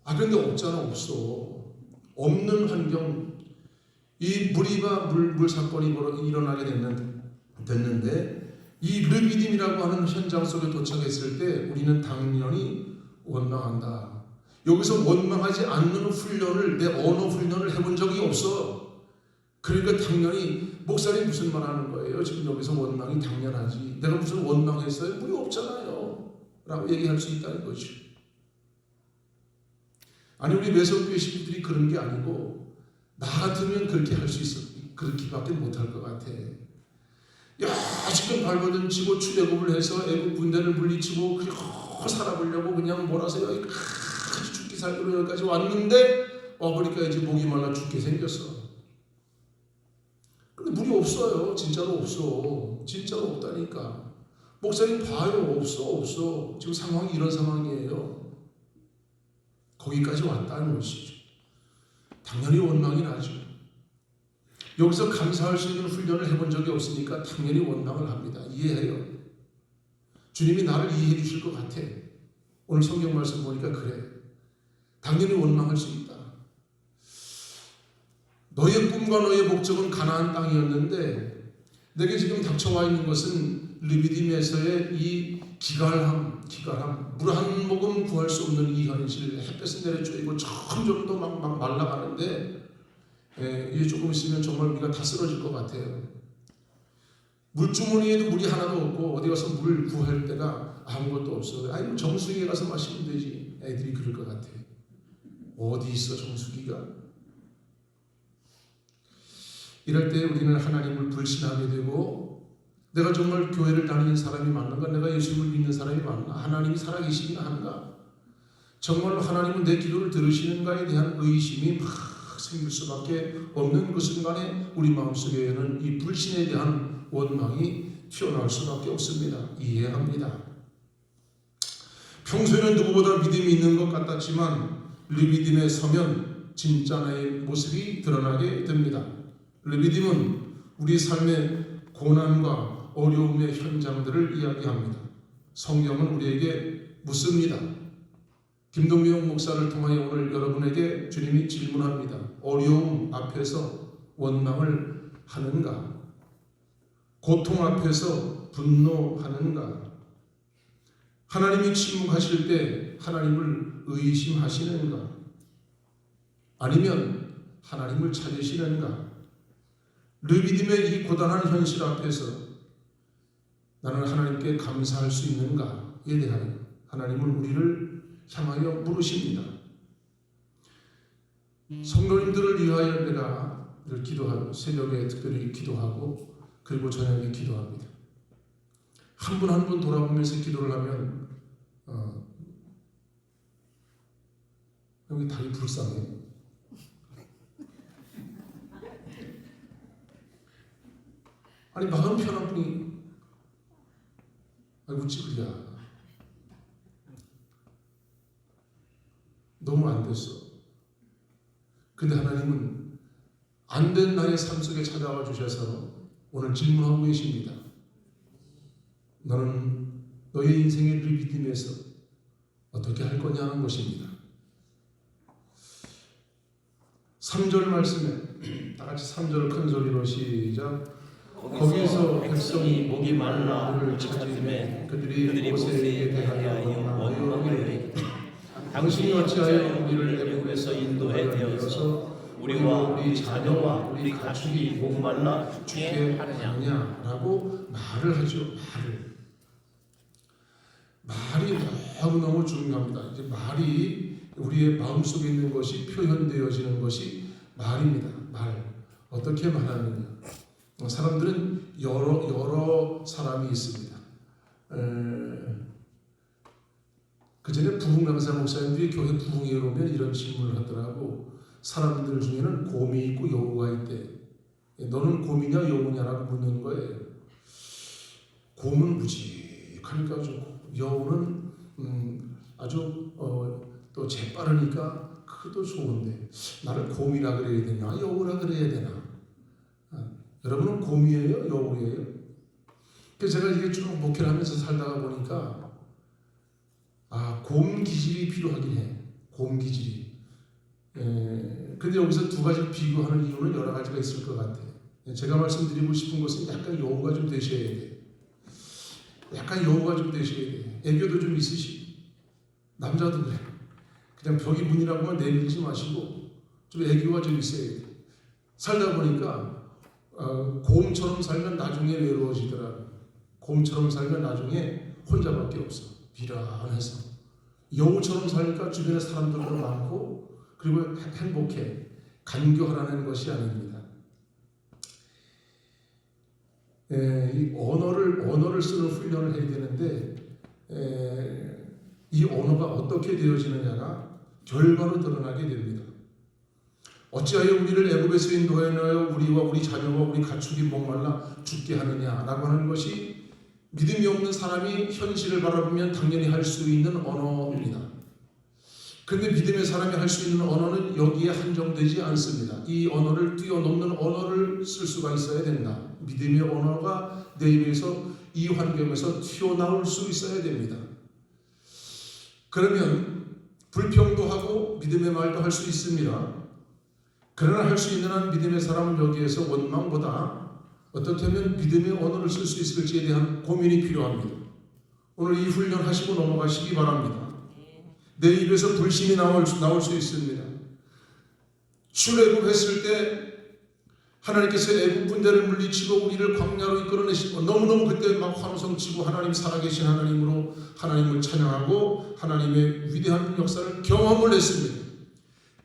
그런데 없잖아. 없어. 없는 환경. 이 물 사건이 일어나게 됐는데 이 르비딤이라고 하는 현장 속에 도착했을 때 우리는 당연히 원망한다. 여기서 원망하지 않는 훈련을 내 언어 훈련을 해본 적이 없어. 그러니까 당연히 목사님 무슨 말 하는 거예요? 지금 여기서 원망이 당연하지. 내가 무슨 원망했어요? 물이 없잖아요. 라고 얘기할 수 있다는 거죠. 아니 우리 매석교회 식구들이 그런 게 아니고 나 같으면 그렇게 할 수 있어. 그렇게밖에 못할 것 같아. 지금 발버둥 치고 출애굽을 해서 애국 군대를 물리치고 그냥 살아보려고 그냥 몰아서 여기까지 죽기 살기로 여기까지 왔는데 와보니까 이제 목이 말라 죽게 생겼어. 근데 물이 없어요. 진짜로 없어. 진짜로 없다니까. 목사님 봐요. 없어. 지금 상황이 이런 상황이에요. 거기까지 왔다는 것이죠. 당연히 원망이 나죠. 여기서 감사할 수 있는 훈련을 해본 적이 없으니까 당연히 원망을 합니다. 이해해요. 주님이 나를 이해해 주실 것 같아. 오늘 성경 말씀 보니까 그래. 당연히 원망할 수 있다. 너의 꿈과 너의 목적은 가나안 땅이었는데 내게 지금 닥쳐와 있는 것은 르비딤에서의 이 기갈함, 물 한 모금 구할 수 없는 이 현실. 햇볕은 내려쬐고 점점 더 막 말라가는데 이제 조금 있으면 정말 우리가 다 쓰러질 것 같아요. 물주머니에도 물이 하나도 없고 어디 가서 물을 구할 데가 아무것도 없어. 아니 정수기에 가서 마시면 되지. 애들이 그럴 것 같아. 어디 있어 정수기가? 이럴 때 우리는 하나님을 불신하게 되고 내가 정말 교회를 다니는 사람이 맞는가? 내가 예수를 믿는 사람이 맞나? 하나님이 살아계시긴 한가? 정말로 하나님은 내 기도를 들으시는가에 대한 의심이 막 생길 수밖에 없는 그 순간에 우리 마음속에는 이 불신에 대한 원망이 튀어나올 수밖에 없습니다. 이해합니다. 평소에는 누구보다 믿음이 있는 것 같았지만 르비딤에 서면 진짜 나의 모습이 드러나게 됩니다. 르비딤은 우리 삶의 고난과 어려움의 현장들을 이야기합니다. 성경은 우리에게 묻습니다. 김동명 목사를 통하여 오늘 여러분에게 주님이 질문합니다. 어려움 앞에서 원망을 하는가? 고통 앞에서 분노하는가? 하나님이 침묵하실 때 하나님을 의심하시는가? 아니면 하나님을 찾으시는가? 르비딤의 이 고단한 현실 앞에서 나는 하나님께 감사할 수 있는가에 대하여 하나님은 우리를 향하여 물으십니다. 성도님들을 위하여 내가 늘 기도하고 새벽에 특별히 기도하고 그리고 저녁에 기도합니다. 한 분 한 분 돌아보면서 기도를 하면 여기 다리 불쌍해. 아니 마음 편한 분이 아이고 찌그리야. 너무 안 됐어. 근데 하나님은 안 된 나의 삶 속에 찾아와 주셔서 오늘 질문하고 계십니다. 너는 너의 인생의 르비딤에서 어떻게 할 거냐는 것입니다. 3절 말씀에 다 같이 3절 큰 소리로 시작. 거기서 백성이 목이 말라 그를 찾으매 그들이 모세에게 대하여 원망하되 당신이 어찌하여 우리를 애굽에서 인도해 되어서 우리와 우리 자녀와 우리 가축이 목말라 죽게 하느냐라고 말을 하죠. 말이 너무너무 중요합니다. 이제 말이 우리의 마음속에 있는 것이 표현되어지는 것이 말입니다. 말. 어떻게 말하느냐. 사람들은 여러 사람이 있습니다. 그 전에 부흥강사 목사님들이 교회 부흥회에 오면 이런 질문을 하더라고. 사람들 중에는 곰이 있고 여우가 있대. 너는 곰이냐 여우냐라고 묻는 거예요. 곰은 무직하니까 좋고 여우는 아주 또 재빠르니까 그것도 좋은데 나를 곰이라 그래야 되나 여우라 그래야 되나? 여러분은 곰이에요 여우예요? 그래서 제가 이게 쭉 목회를 하면서 살다가 보니까 곰 기질이 필요하긴 해. 곰 기질이. 근데 여기서 두 가지를 비교하는 이유는 여러 가지가 있을 것 같아요. 제가 말씀드리고 싶은 것은 약간 여우가 좀 되셔야 돼. 약간 여우가 좀 되셔야 돼. 애교도 좀 있으시고. 남자도 그래. 그냥 벽이 문이라고 하면 내밀지 마시고 좀 애교가 좀 있어야 돼. 살다 보니까 곰처럼 살면 나중에 외로워지더라고요. 곰처럼 살면 나중에 혼자밖에 없어. 비란해서. 여우처럼 살니까 주변에 사람들도 많고 그리고 행복해. 간교하라는 것이 아닙니다. 이 언어를 쓰는 훈련을 해야 되는데 이 언어가 어떻게 되어지느냐가 결과로 드러나게 됩니다. 어찌하여 우리를 애굽에서 인도하여 넣어 우리와 우리 자녀와 우리 가축이 목말라 죽게 하느냐라고 하는 것이 믿음이 없는 사람이 현실을 바라보면 당연히 할 수 있는 언어입니다. 그런데 믿음의 사람이 할 수 있는 언어는 여기에 한정되지 않습니다. 이 언어를 뛰어넘는 언어를 쓸 수가 있어야 된다. 믿음의 언어가 내 입에서 이 환경에서 튀어나올 수 있어야 됩니다. 그러면 불평도 하고 믿음의 말도 할 수 있습니다. 그러나 할 수 있는 한 믿음의 사람은 여기에서 원망보다 어떻게 하면 믿음의 언어를 쓸 수 있을지에 대한 고민이 필요합니다. 오늘 이 훈련 하시고 넘어가시기 바랍니다. 내 입에서 불신이 나올 수 있습니다. 출애굽했을 때 하나님께서 애굽 군대를 물리치고 우리를 광야로 이끌어내시고 너무너무 그때 막 환호성치고 하나님 살아계신 하나님으로 하나님을 찬양하고 하나님의 위대한 역사를 경험을 했습니다.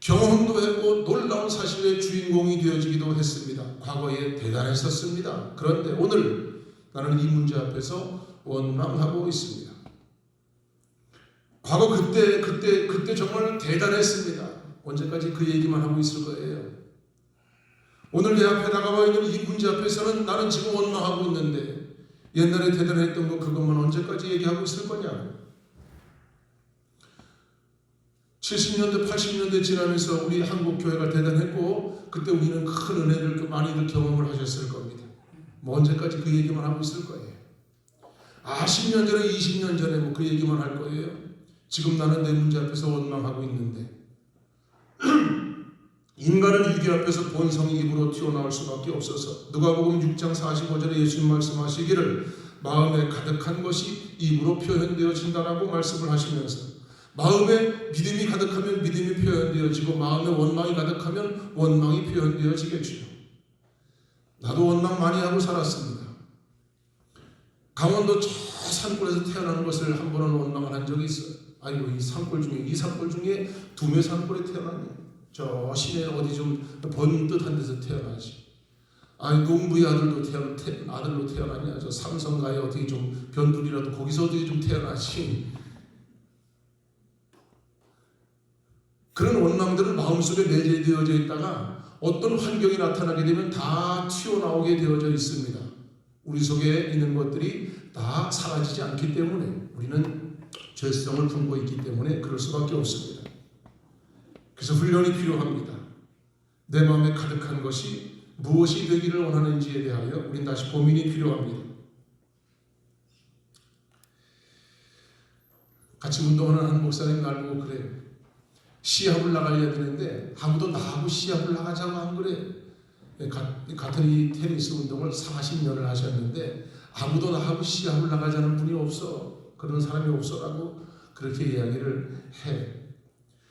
경험도 했고 놀라운 사실의 주인공이 되어지기도 했습니다. 과거에 대단했었습니다. 그런데 오늘 나는 이 문제 앞에서 원망하고 있습니다. 과거 그때 정말 대단했습니다. 언제까지 그 얘기만 하고 있을 거예요. 오늘 내 앞에 다가와 있는 이 문제 앞에서는 나는 지금 원망하고 있는데 옛날에 대단했던 거 그것만 언제까지 얘기하고 있을 거냐? 70년대, 80년대 지나면서 우리 한국 교회가 대단했고 그때 우리는 큰 은혜를 많이들 경험을 하셨을 겁니다. 뭐 언제까지 그 얘기만 하고 있을 거예요. 10년 전에, 20년 전에 뭐 그 얘기만 할 거예요. 지금 나는 내 문제 앞에서 원망하고 있는데 인간은 위기 앞에서 본성이 입으로 튀어나올 수밖에 없어서 누가복음 6장 45절에 예수님 말씀하시기를 마음에 가득한 것이 입으로 표현되어진다라고 말씀을 하시면서 마음에 믿음이 가득하면 믿음이 표현되어지고 마음에 원망이 가득하면 원망이 표현되어지겠죠. 나도 원망 많이 하고 살았습니다. 강원도 저 산골에서 태어나는 것을 한 번은 원망을 한 적이 있어요. 아이고 이 산골 중에 두메 산골에 태어났네. 저 시내 어디 좀 번듯한 데서 태어나지. 아니 농부의 아들로 태어나냐. 저 삼성가에 어떻게 좀 변두리라도 거기서 어떻게 좀 태어나지. 그런 원망들은 마음속에 내재되어져 있다가 어떤 환경이 나타나게 되면 다 튀어나오게 되어져 있습니다. 우리 속에 있는 것들이 다 사라지지 않기 때문에 우리는 죄성을 품고 있기 때문에 그럴 수밖에 없습니다. 그래서 훈련이 필요합니다. 내 마음에 가득한 것이 무엇이 되기를 원하는지에 대하여 우린 다시 고민이 필요합니다. 같이 운동하는 한 목사님 날 보고 그래요. 시합을 나가야 되는데 아무도 나하고 시합을 나가자고 안 그래. 같은 이 테니스 운동을 40년을 하셨는데 아무도 나하고 시합을 나가자는 분이 없어. 그런 사람이 없어라고 그렇게 이야기를 해.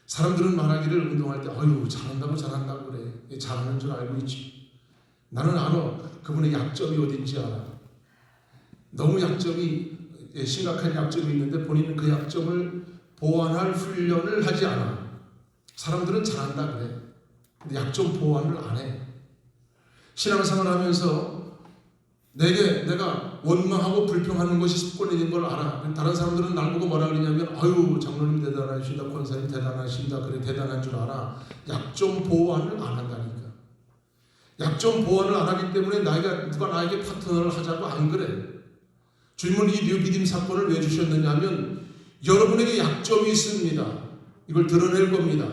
사람들은 말하기를 운동할 때 어휴 잘한다고 그래. 잘하는 줄 알고 있지. 나는 알아. 그분의 약점이 어딘지 알아. 너무 약점이 심각한 약점이 있는데 본인은 그 약점을 보완할 훈련을 하지 않아. 사람들은 잘한다 그래. 근데 약점 보완을 안 해. 신앙생활을 하면서 내가 원망하고 불평하는 것이 습관이 걸 알아. 다른 사람들은 날 보고 뭐라 그러냐면 아유 장로님 대단하시다, 권사님 대단하시다, 그래 대단한 줄 알아. 약점 보완을 안 한다니까. 약점 보완을 안 하기 때문에 누가 나에게 파트너를 하자고 안 그래. 주님은 이 류비딤 사건을 왜 주셨느냐 하면 여러분에게 약점이 있습니다. 이걸 드러낼 겁니다.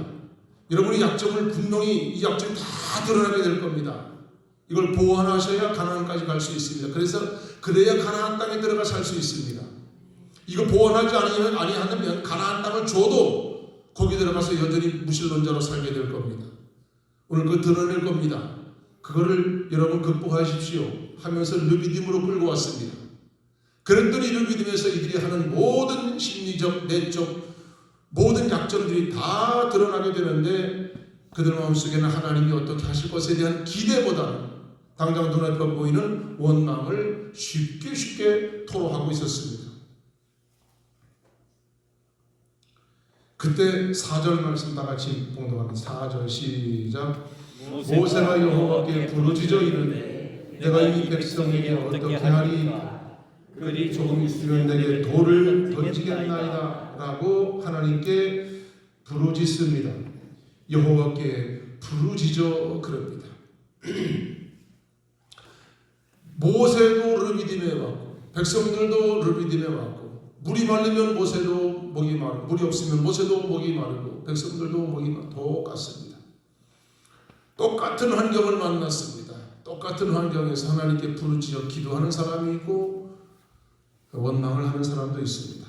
여러분의 약점을 분명히 이 약점이 다 드러나게 될 겁니다. 이걸 보완하셔야 가나안까지 갈 수 있습니다. 그래야 가나안 땅에 들어가 살 수 있습니다. 이거 보완하지 아니하면 가나안 땅을 줘도 거기 들어가서 여전히 무신론자로 살게 될 겁니다. 오늘 그거 드러낼 겁니다. 그거를 여러분 극복하십시오 하면서 르비딤으로 끌고 왔습니다. 그랬더니 르비딤에서 이들이 하는 모든 심리적, 내적 모든 약점들이 다 드러나게 되는데 그들 마음속에는 하나님이 어떻게 하실 것에 대한 기대보다는 당장 눈앞에 보이는 원망을 쉽게 토로하고 있었습니다. 그때 4절 말씀 다 같이 봉독합니다. 4절 시작. 모세가 여호와께 부르짖어 이르되 내가 이 백성에게 어떻게 하리이까 그들이 조금 있으면 내게 돌을 던지겠나이다 라고 하나님께 부르짖습니다. 여호와께 부르짖어 그럽니다. 모세도 르비딤에 왔고 백성들도 르비딤에 왔고 물이 말리면 모세도 목이 마르고 물이 없으면 모세도 목이 마르고 백성들도 목이 마르고 똑같습니다. 똑같은 환경을 만났습니다. 똑같은 환경에서 하나님께 부르짖어 기도하는 사람이 있고 원망을 하는 사람도 있습니다.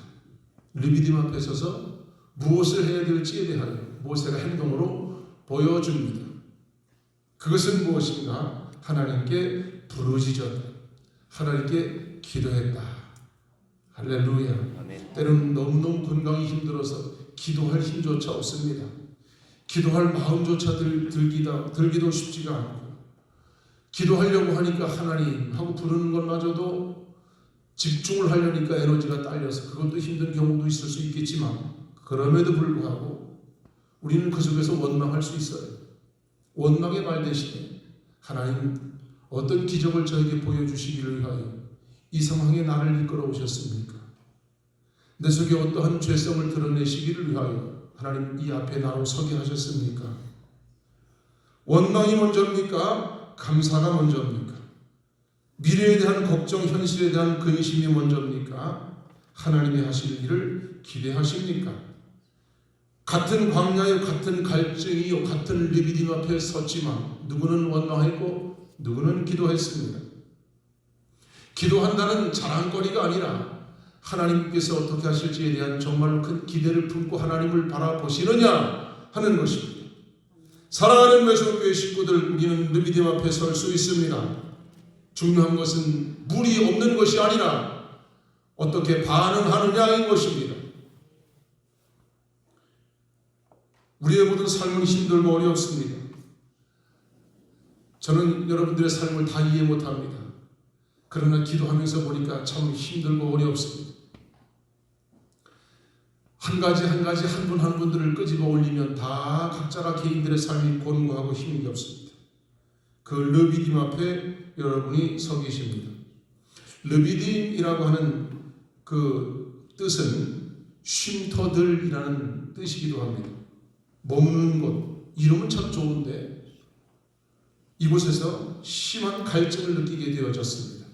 르비딤 앞에 서서 무엇을 해야 될지에 대하여 모세가 행동으로 보여줍니다. 그것은 무엇인가? 하나님께 부르짖었다. 하나님께 기도했다. 할렐루야. 아멘. 때로는 너무너무 건강이 힘들어서 기도할 힘조차 없습니다. 기도할 마음조차 들기도 쉽지가 않고 기도하려고 하니까 하나님 하고 부르는 것마저도 집중을 하려니까 에너지가 딸려서 그것도 힘든 경우도 있을 수 있겠지만 그럼에도 불구하고 우리는 그 속에서 원망할 수 있어요. 원망의 말 대신에 하나님 어떤 기적을 저에게 보여주시기를 위하여 이 상황에 나를 이끌어 오셨습니까? 내 속에 어떠한 죄성을 드러내시기를 위하여 하나님 이 앞에 나로 서게 하셨습니까? 원망이 먼저입니까? 감사가 먼저입니까? 미래에 대한 걱정, 현실에 대한 근심이 먼저입니까? 하나님이 하실 일을 기대하십니까? 같은 광야요 같은 갈증이요 같은 르비딤 앞에 섰지만 누구는 원망했고 누구는 기도했습니다. 기도한다는 자랑거리가 아니라 하나님께서 어떻게 하실지에 대한 정말로 큰 기대를 품고 하나님을 바라보시느냐 하는 것입니다. 사랑하는 매소교회 식구들, 우리는 르비딤 앞에 설 수 있습니다. 중요한 것은 물이 없는 것이 아니라 어떻게 반응하느냐인 것입니다. 우리의 모든 삶은 힘들고 어렵습니다. 저는 여러분들의 삶을 다 이해 못합니다. 그러나 기도하면서 보니까 참 힘들고 어렵습니다. 한 가지 한 분 한 분들을 끄집어 올리면 다 각자가 개인들의 삶이 곤고하고 힘이 없습니다. 그 르비딤 앞에 여러분이 서 계십니다. 르비딤이라고 하는 그 뜻은 쉼터들이라는 뜻이기도 합니다. 머무는 곳, 이름은 참 좋은데 이곳에서 심한 갈증을 느끼게 되어졌습니다.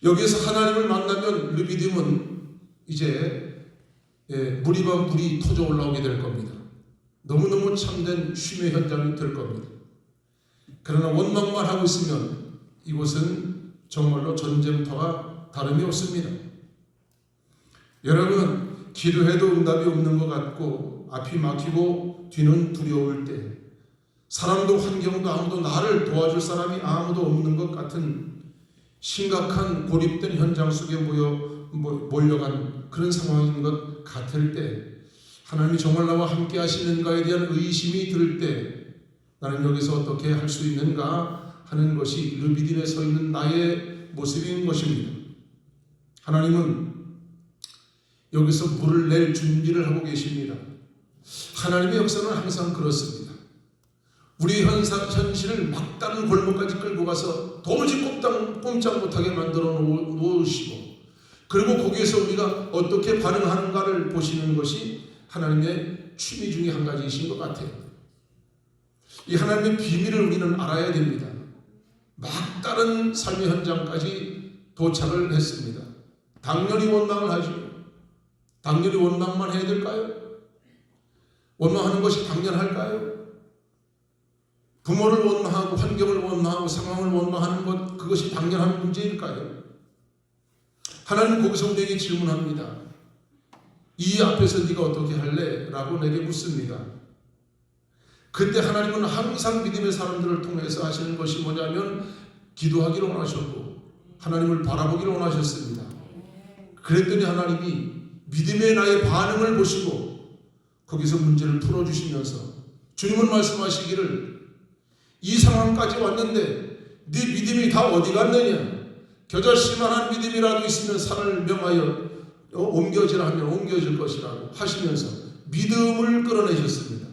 여기에서 하나님을 만나면 르비딤은 이제 물이 반 물이 터져 올라오게 될 겁니다. 너무너무 참된 쉼의 현장이 될 겁니다. 그러나 원망만 하고 있으면 이곳은 정말로 전쟁터가 다름이 없습니다. 여러분, 기도해도 응답이 없는 것 같고 앞이 막히고 뒤는 두려울 때, 사람도 환경도 아무도 나를 도와줄 사람이 아무도 없는 것 같은 심각한 고립된 현장 속에 몰려간 그런 상황인 것 같을 때, 하나님이 정말 나와 함께 하시는가에 대한 의심이 들 때 나는 여기서 어떻게 할 수 있는가 하는 것이 르비딤에 서 있는 나의 모습인 것입니다. 하나님은 여기서 물을 낼 준비를 하고 계십니다. 하나님의 역사는 항상 그렇습니다. 우리 현실을 막다른 골목까지 끌고 가서 도무지 꼼짝 못하게 만들어 놓으시고, 그리고 거기에서 우리가 어떻게 반응하는가를 보시는 것이 하나님의 취미 중에 한 가지이신 것 같아요. 이 하나님의 비밀을 우리는 알아야 됩니다. 막다른 삶의 현장까지 도착을 했습니다. 당연히 원망을 하죠. 당연히 원망만 해야 될까요? 원망하는 것이 당연할까요? 부모를 원망하고 환경을 원망하고 상황을 원망하는 것, 그것이 당연한 문제일까요? 하나님 거기서 우리에게 질문합니다. 이 앞에서 네가 어떻게 할래? 라고 내게 묻습니다. 그때 하나님은 항상 믿음의 사람들을 통해서 하시는 것이 뭐냐면 기도하기를 원하셨고 하나님을 바라보기를 원하셨습니다. 그랬더니 하나님이 믿음의 나의 반응을 보시고 거기서 문제를 풀어주시면서 주님은 말씀하시기를, 이 상황까지 왔는데 네 믿음이 다 어디 갔느냐? 겨자씨만한 믿음이라도 있으면 산을 명하여 옮겨지라 하면 옮겨질 것이라고 하시면서 믿음을 끌어내셨습니다.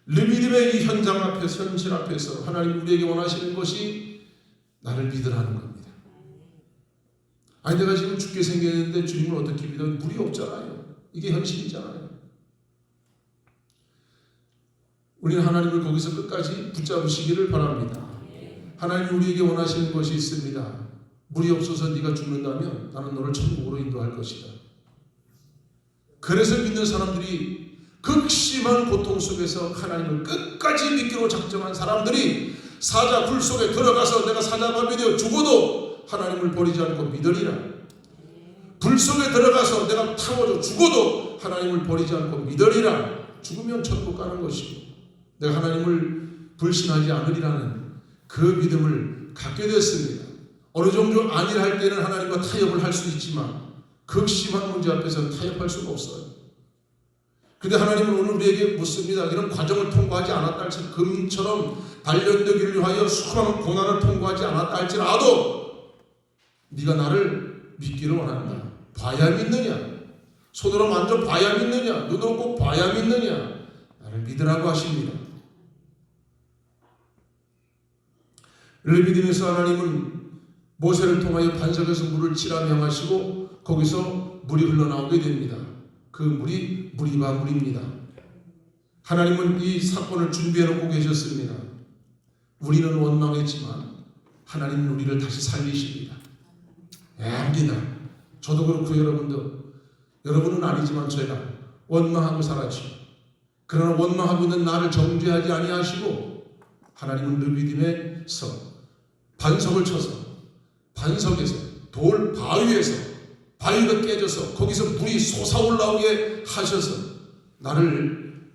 르비딤의 이 현장 앞에서, 현실 앞에서 하나님 우리에게 원하시는 것이 나를 믿으라는 겁니다. 아니 내가 지금 죽게 생겼는데 주님을 어떻게 믿어? 물이 없잖아요. 이게 현실이잖아요. 우리는 하나님을 거기서 끝까지 붙잡으시기를 바랍니다. 하나님 우리에게 원하시는 것이 있습니다. 물이 없어서 네가 죽는다면 나는 너를 천국으로 인도할 것이다. 그래서 믿는 사람들이, 극심한 고통 속에서 하나님을 끝까지 믿기로 작정한 사람들이 사자 불 속에 들어가서 내가 사자밥이 되어 죽어도 하나님을 버리지 않고 믿으리라. 불 속에 들어가서 내가 타워져 죽어도 하나님을 버리지 않고 믿으리라. 죽으면 천국 가는 것이고 내가 하나님을 불신하지 않으리라는 그 믿음을 갖게 됐습니다. 어느 정도 아니라 할 때는 하나님과 타협을 할 수 있지만 극심한 문제 앞에서 타협할 수가 없어요. 근데 하나님은 오늘 우리에게 묻습니다. 이런 과정을 통과하지 않았다 할지라도, 금처럼 단련되기를 위하여 수많은 고난을 통과하지 않았다 할지라도 네가 나를 믿기를 원한다. 봐야 믿느냐? 손으로 만져 봐야 믿느냐? 눈으로 꼭 봐야 믿느냐? 나를 믿으라고 하십니다. 르비딤에서 하나님은 모세를 통하여 반석에서 물을 치라 명하시고 거기서 물이 흘러나오게 됩니다. 그 물이 무리바 물입니다. 하나님은 이 사건을 준비해 놓고 계셨습니다. 우리는 원망했지만 하나님은 우리를 다시 살리십니다. 압니다. 저도 그렇고 여러분도, 여러분은 아니지만 제가 원망하고 살았죠. 그러나 원망하고 있는 나를 정죄하지 아니하시고 하나님은 르비딤에서 반석을 쳐서 반석에서 돌 바위에서 바위가 깨져서 거기서 물이 솟아올라오게 하셔서 나를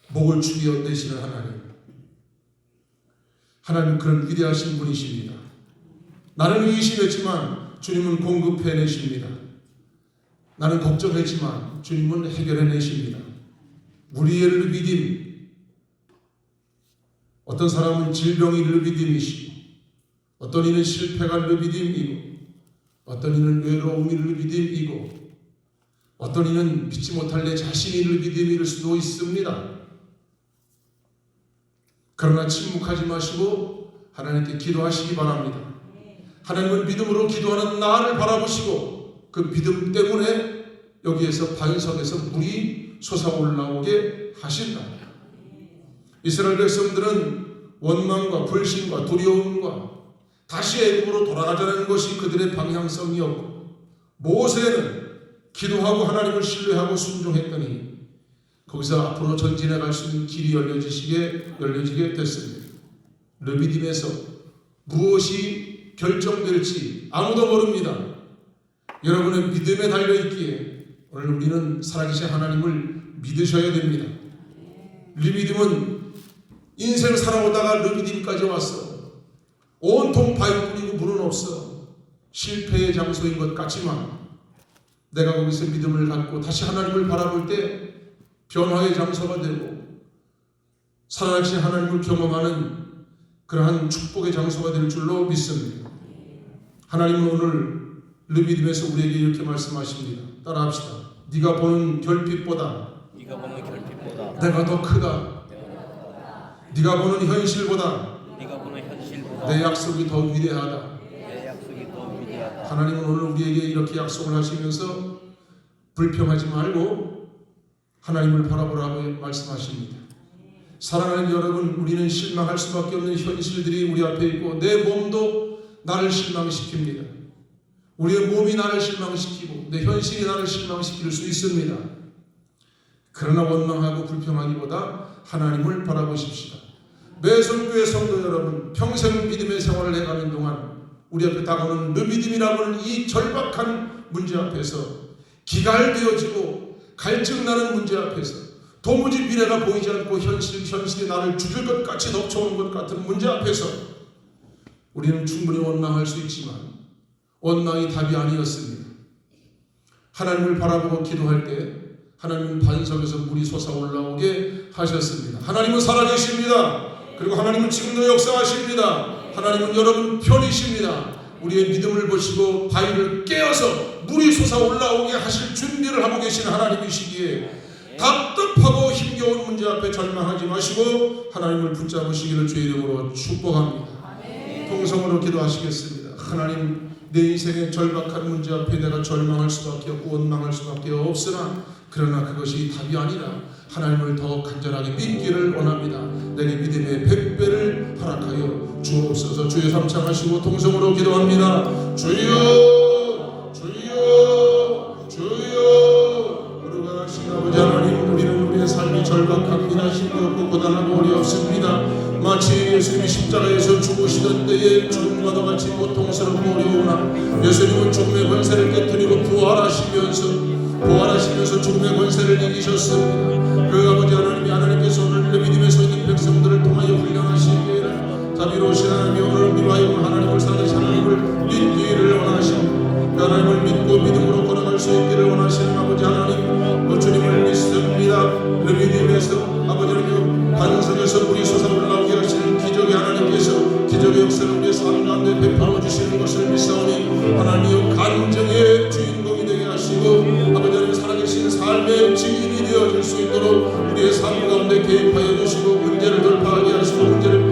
목을 축여 내시는 하나님 그런 위대하신 분이십니다. 나는 의심했지만 주님은 공급해내십니다. 나는 걱정했지만 주님은 해결해내십니다. 우리의 르비딤, 어떤 사람은 질병이 르비딤이시고 어떤 이는 실패가 르비딤이고 어떤 이는 외로움이 르비딤이고 어떤 이는 믿지 못할 내 자신이 르비딤일 수도 있습니다. 그러나 침묵하지 마시고 하나님께 기도하시기 바랍니다. 하나님은 믿음으로 기도하는 나를 바라보시고 그 믿음 때문에 여기에서 반석에서 물이 솟아올라오게 하신다. 이스라엘 백성들은 원망과 불신과 두려움과 다시 애굽으로 돌아가자는 것이 그들의 방향성이었고 모세는 기도하고 하나님을 신뢰하고 순종했더니 거기서 앞으로 전진해 갈 수 있는 길이 열려지게 됐습니다. 르비딤에서 무엇이 결정될지 아무도 모릅니다. 여러분의 믿음에 달려있기에 오늘 우리는 살아계신 하나님을 믿으셔야 됩니다. 르비딤은 인생을 살아오다가 르비딤까지 왔어. 온통 바위뿐이고 물은 없어. 실패의 장소인 것 같지만 내가 거기서 믿음을 갖고 다시 하나님을 바라볼 때 변화의 장소가 되고 살아계신 하나님을 경험하는 그러한 축복의 장소가 될 줄로 믿습니다. 하나님은 오늘 르비딤에서 우리에게 이렇게 말씀하십니다. 따라합시다. 네가 보는 결핍보다 내가 더 크다. 네가 보는 현실보다 내 약속이 더 위대하다. 하나님은 오늘 우리에게 이렇게 약속을 하시면서 불평하지 말고 하나님을 바라보라고 말씀하십니다. 사랑하는 여러분, 우리는 실망할 수밖에 없는 현실들이 우리 앞에 있고 내 몸도 나를 실망시킵니다. 우리의 몸이 나를 실망시키고 내 현실이 나를 실망시킬 수 있습니다. 그러나 원망하고 불평하기보다 하나님을 바라보십시다. 매송교회 성도 여러분, 평생 믿음의 생활을 해가는 동안 우리 앞에 다가오는 르비딤이라고 하는 이 절박한 문제 앞에서 기갈되어지고 갈증나는 문제 앞에서 도무지 미래가 보이지 않고 현실이 나를 죽일 것 같이 덮쳐오는 것 같은 문제 앞에서 우리는 충분히 원망할 수 있지만 원망이 답이 아니었습니다. 하나님을 바라보고 기도할 때 하나님은 반석에서 물이 솟아올라오게 하셨습니다. 하나님은 살아계십니다. 그리고 하나님은 지금도 역사하십니다. 하나님은 여러분 편이십니다. 우리의 믿음을 보시고 바위를 깨어서 물이 솟아올라오게 하실 준비를 하고 계신 하나님이시기에 답답하고 힘겨운 문제 앞에 절망하지 마시고 하나님을 붙잡으시기를 주의 이름으로 축복합니다. 통성으로 기도하시겠습니다. 하나님, 내 인생의 절박한 문제 앞에 내가 절망할 수밖에 없고 원망할 수밖에 없으나 그러나 그것이 답이 아니라 하나님을 더 간절하게 믿기를 원합니다. 내게 믿음의 100배를 허락하여 주옵소서. 주여 삼창하시고 통성으로 기도합니다. 주여 주여 주여. 거룩하신 아버지 하나님, 우리는 우리의 삶이 절박합니다. 힘겹고 고단하고 어렵습니다. 마치 예수님이 십자가에서 죽으시던 때에 죽음과 같이 고통스럽고 어려우나 예수님은 죽음의 권세를 깨뜨리고 부활하시면서 죽음의 권세를 이기셨습니다. 그 아버지 하나님이 하나님께서 오늘 르비딤에서 있는 백성들을 통하여 훈련하시기를 자비로우신 하나님이 오늘 위하여 하나님을 살아계신 하나님을 믿기를 원하십니다. 하나님을 믿고 믿음으로 걸어갈 수 있기를 원하시는 아버지 하나님, 주님을 믿습니다. 르비딤에서 아버지 하나님 반석에서 물이 솟아올라오게 하시는 기적의 하나님께서 기적의 역사를 우리의 삶 가운데 베풀어 주시는 것을 믿사오니 하나님의 간증의 주인공이 되게 하시고 아버지 하나님 살아계신 삶의 지인이 되어질 수 있도록 우리의 삶 가운데 개입하여 주시고 문제를 돌파하게 하시고 문제를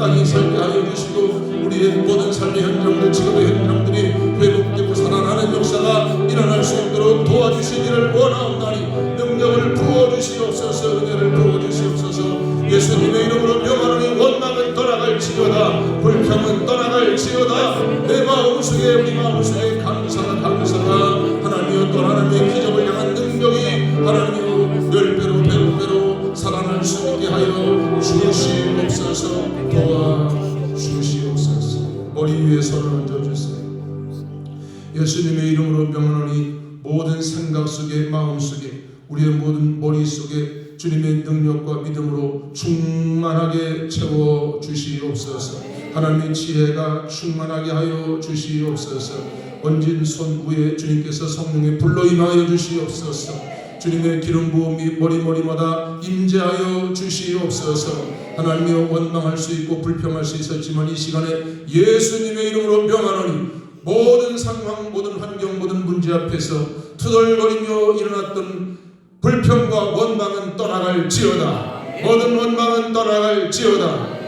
마땅히 살게 하여 주시고 우리의 모든 삶의 현장들, 직업의 현장들이 회복되고 살아나는 역사가 일어날 수 있도록 도와주시기를 원하옵나니 능력을 부어주시옵소서, 은혜를 부어주시옵소서. 예수님의 이름으로 명하노니 원망은 떠나갈지어다, 불평은 떠나갈지어다. 내 마음속에, 우리 마음속에 감사가 하나님이여, 또 하나님의 기적을 향한 능력이 하나님이여 10배로 100배로 살아날 수 있게 하여 주시옵소서, 도와주시옵소서. 머리 위에 손을 얹어주세요. 예수님의 이름으로 명하노니 모든 생각 속에, 마음 속에, 우리의 모든 머릿속에 주님의 능력과 믿음으로 충만하게 채워주시옵소서. 하나님의 지혜가 충만하게 하여 주시옵소서. 얹은 손 위에 주님께서 성령의 불로 임하여 주시옵소서. 주님의 기름 부음이 머리마다 임재하여 주시옵소서. 하나님이여, 원망할 수 있고 불평할 수 있었지만 이 시간에 예수님의 이름으로 명하노니 모든 상황, 모든 환경, 모든 문제 앞에서 투덜거리며 일어났던 불평과 원망은 떠나갈지어다. 모든 원망은 떠나갈지어다.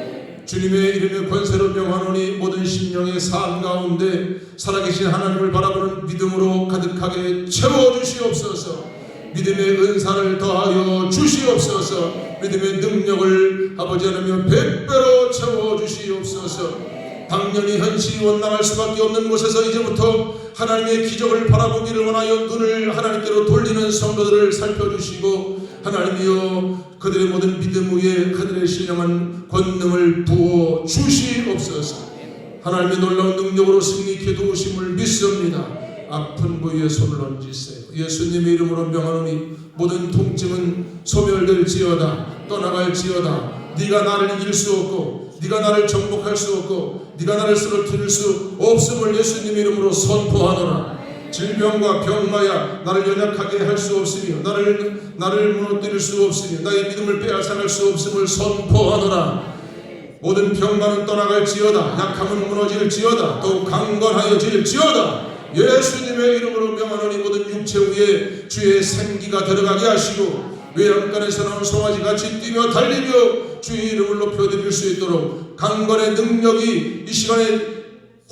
주님의 이름의 권세로 명하노니 모든 심령의 삶 가운데 살아계신 하나님을 바라보는 믿음으로 가득하게 채워주시옵소서. 믿음의 은사를 더하여 주시옵소서. 믿음의 능력을 아버지 하나님 100배로 채워주시옵소서. 당연히 현실이 원망할 수밖에 없는 곳에서 이제부터 하나님의 기적을 바라보기를 원하여 눈을 하나님께로 돌리는 성도들을 살펴주시고, 하나님이여, 그들의 모든 믿음 위에 그들의 신령한 권능을 부어 주시옵소서. 하나님의 놀라운 능력으로 승리케 도우심을 믿습니다. 아픈 부위에 손을 얹으세요. 예수님의 이름으로 명하노니 모든 통증은 소멸될지어다, 떠나갈지어다. 네가 나를 이길 수 없고, 네가 나를 정복할 수 없고, 네가 나를 쓰러뜨릴 수 없음을 예수님의 이름으로 선포하노라. 질병과 병마야 나를 연약하게 할 수 없으며 나를 무너뜨릴 수 없으며 나의 믿음을 빼앗아갈 수 없음을 선포하노라. 모든 병마는 떠나갈지어다, 약함은 무너질지어다, 더욱 강건하여질지어다. 예수님의 이름으로 명하노니 모든 육체 위에 주의 생기가 들어가게 하시고, 외양간에서 나온 송아지같이 뛰며 달리며 주의 이름을 높여드릴 수 있도록 강건의 능력이 이 시간에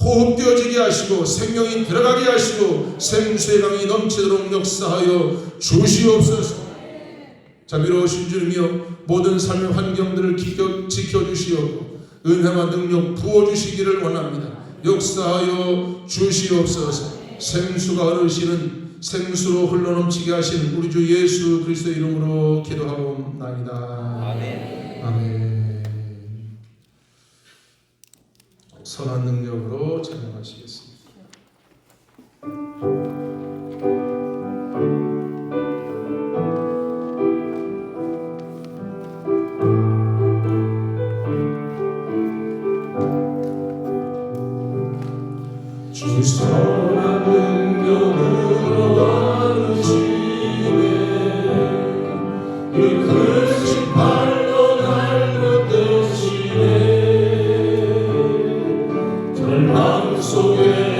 호흡되어지게 하시고, 생명이 들어가게 하시고, 생수의 강이 넘치도록 역사하여 주시옵소서. 자비로우신 주님이여, 모든 삶의 환경들을 지켜주시옵고 은혜와 능력 부어주시기를 원합니다. 역사하여 주시옵소서. 생수가 흐르시는, 생수로 흘러넘치게 하시는 우리 주 예수 그리스도의 이름으로 기도하옵나이다. 아멘. 아멘. 선한 능력으로 찬양하시겠습니다. 주 선한 능력으로 안으시네, 이 크신 발로 날 붙드시네. 절망 속에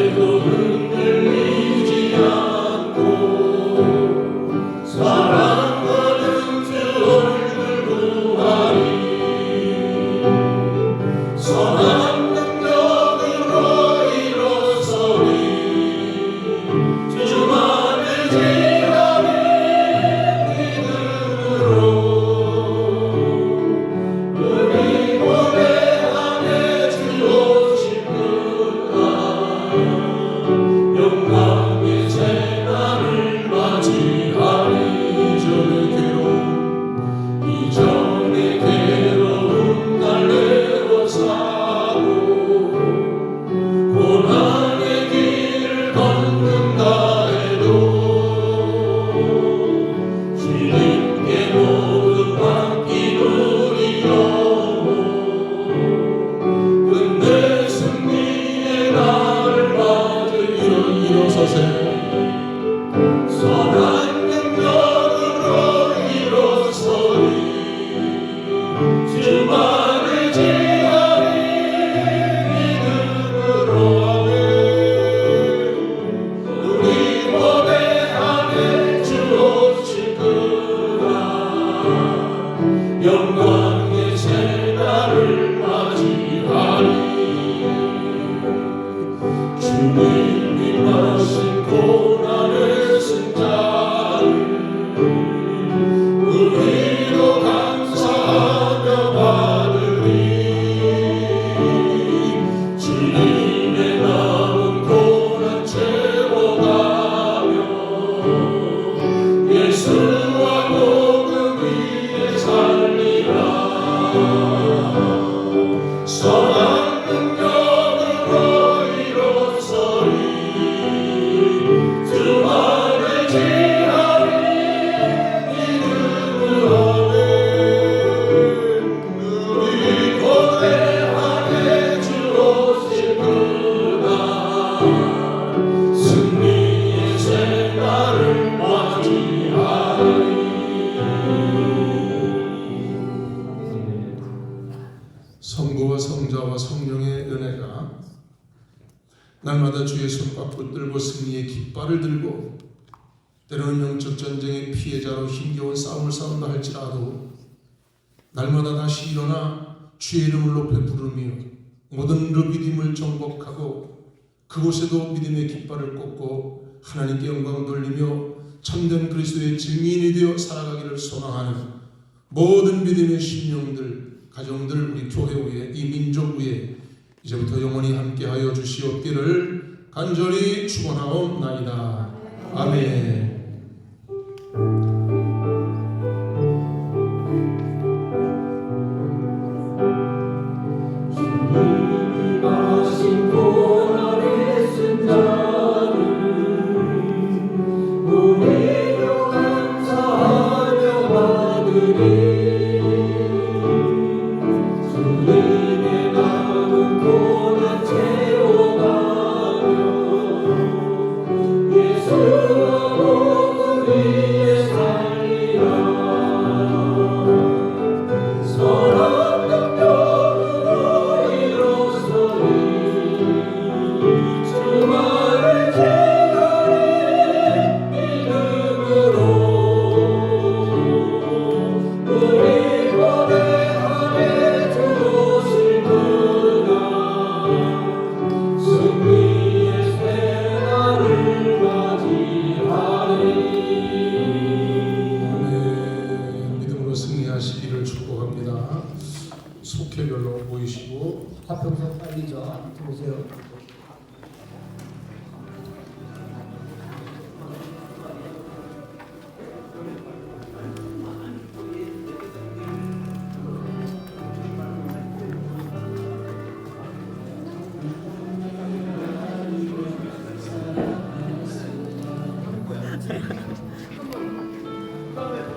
성부와 성자와 성령의 은혜가 날마다 주의 손 붙들고 승리의 깃발을 들고 때로는 영적 전쟁의 피해자로 힘겨운 싸움을 싸운다 할지라도 날마다 다시 일어나 주의 이름을 높여 부르며 모든 르비딤을 정복하고 그곳에도 믿음의 깃발을 꽂고 하나님께 영광 돌리며 참된 그리스도의 증인이 되어 살아가기를 소망하는 모든 믿음의 심령들, 가정들, 우리 교회 위에, 이 민족 위에 이제부터 영원히 함께하여 주시옵기를 간절히 축원하옵나이다. 아멘. 승리하시기를 축복합니다. 속회별로 모이시고 화평선 빨리 좀 들어오세요.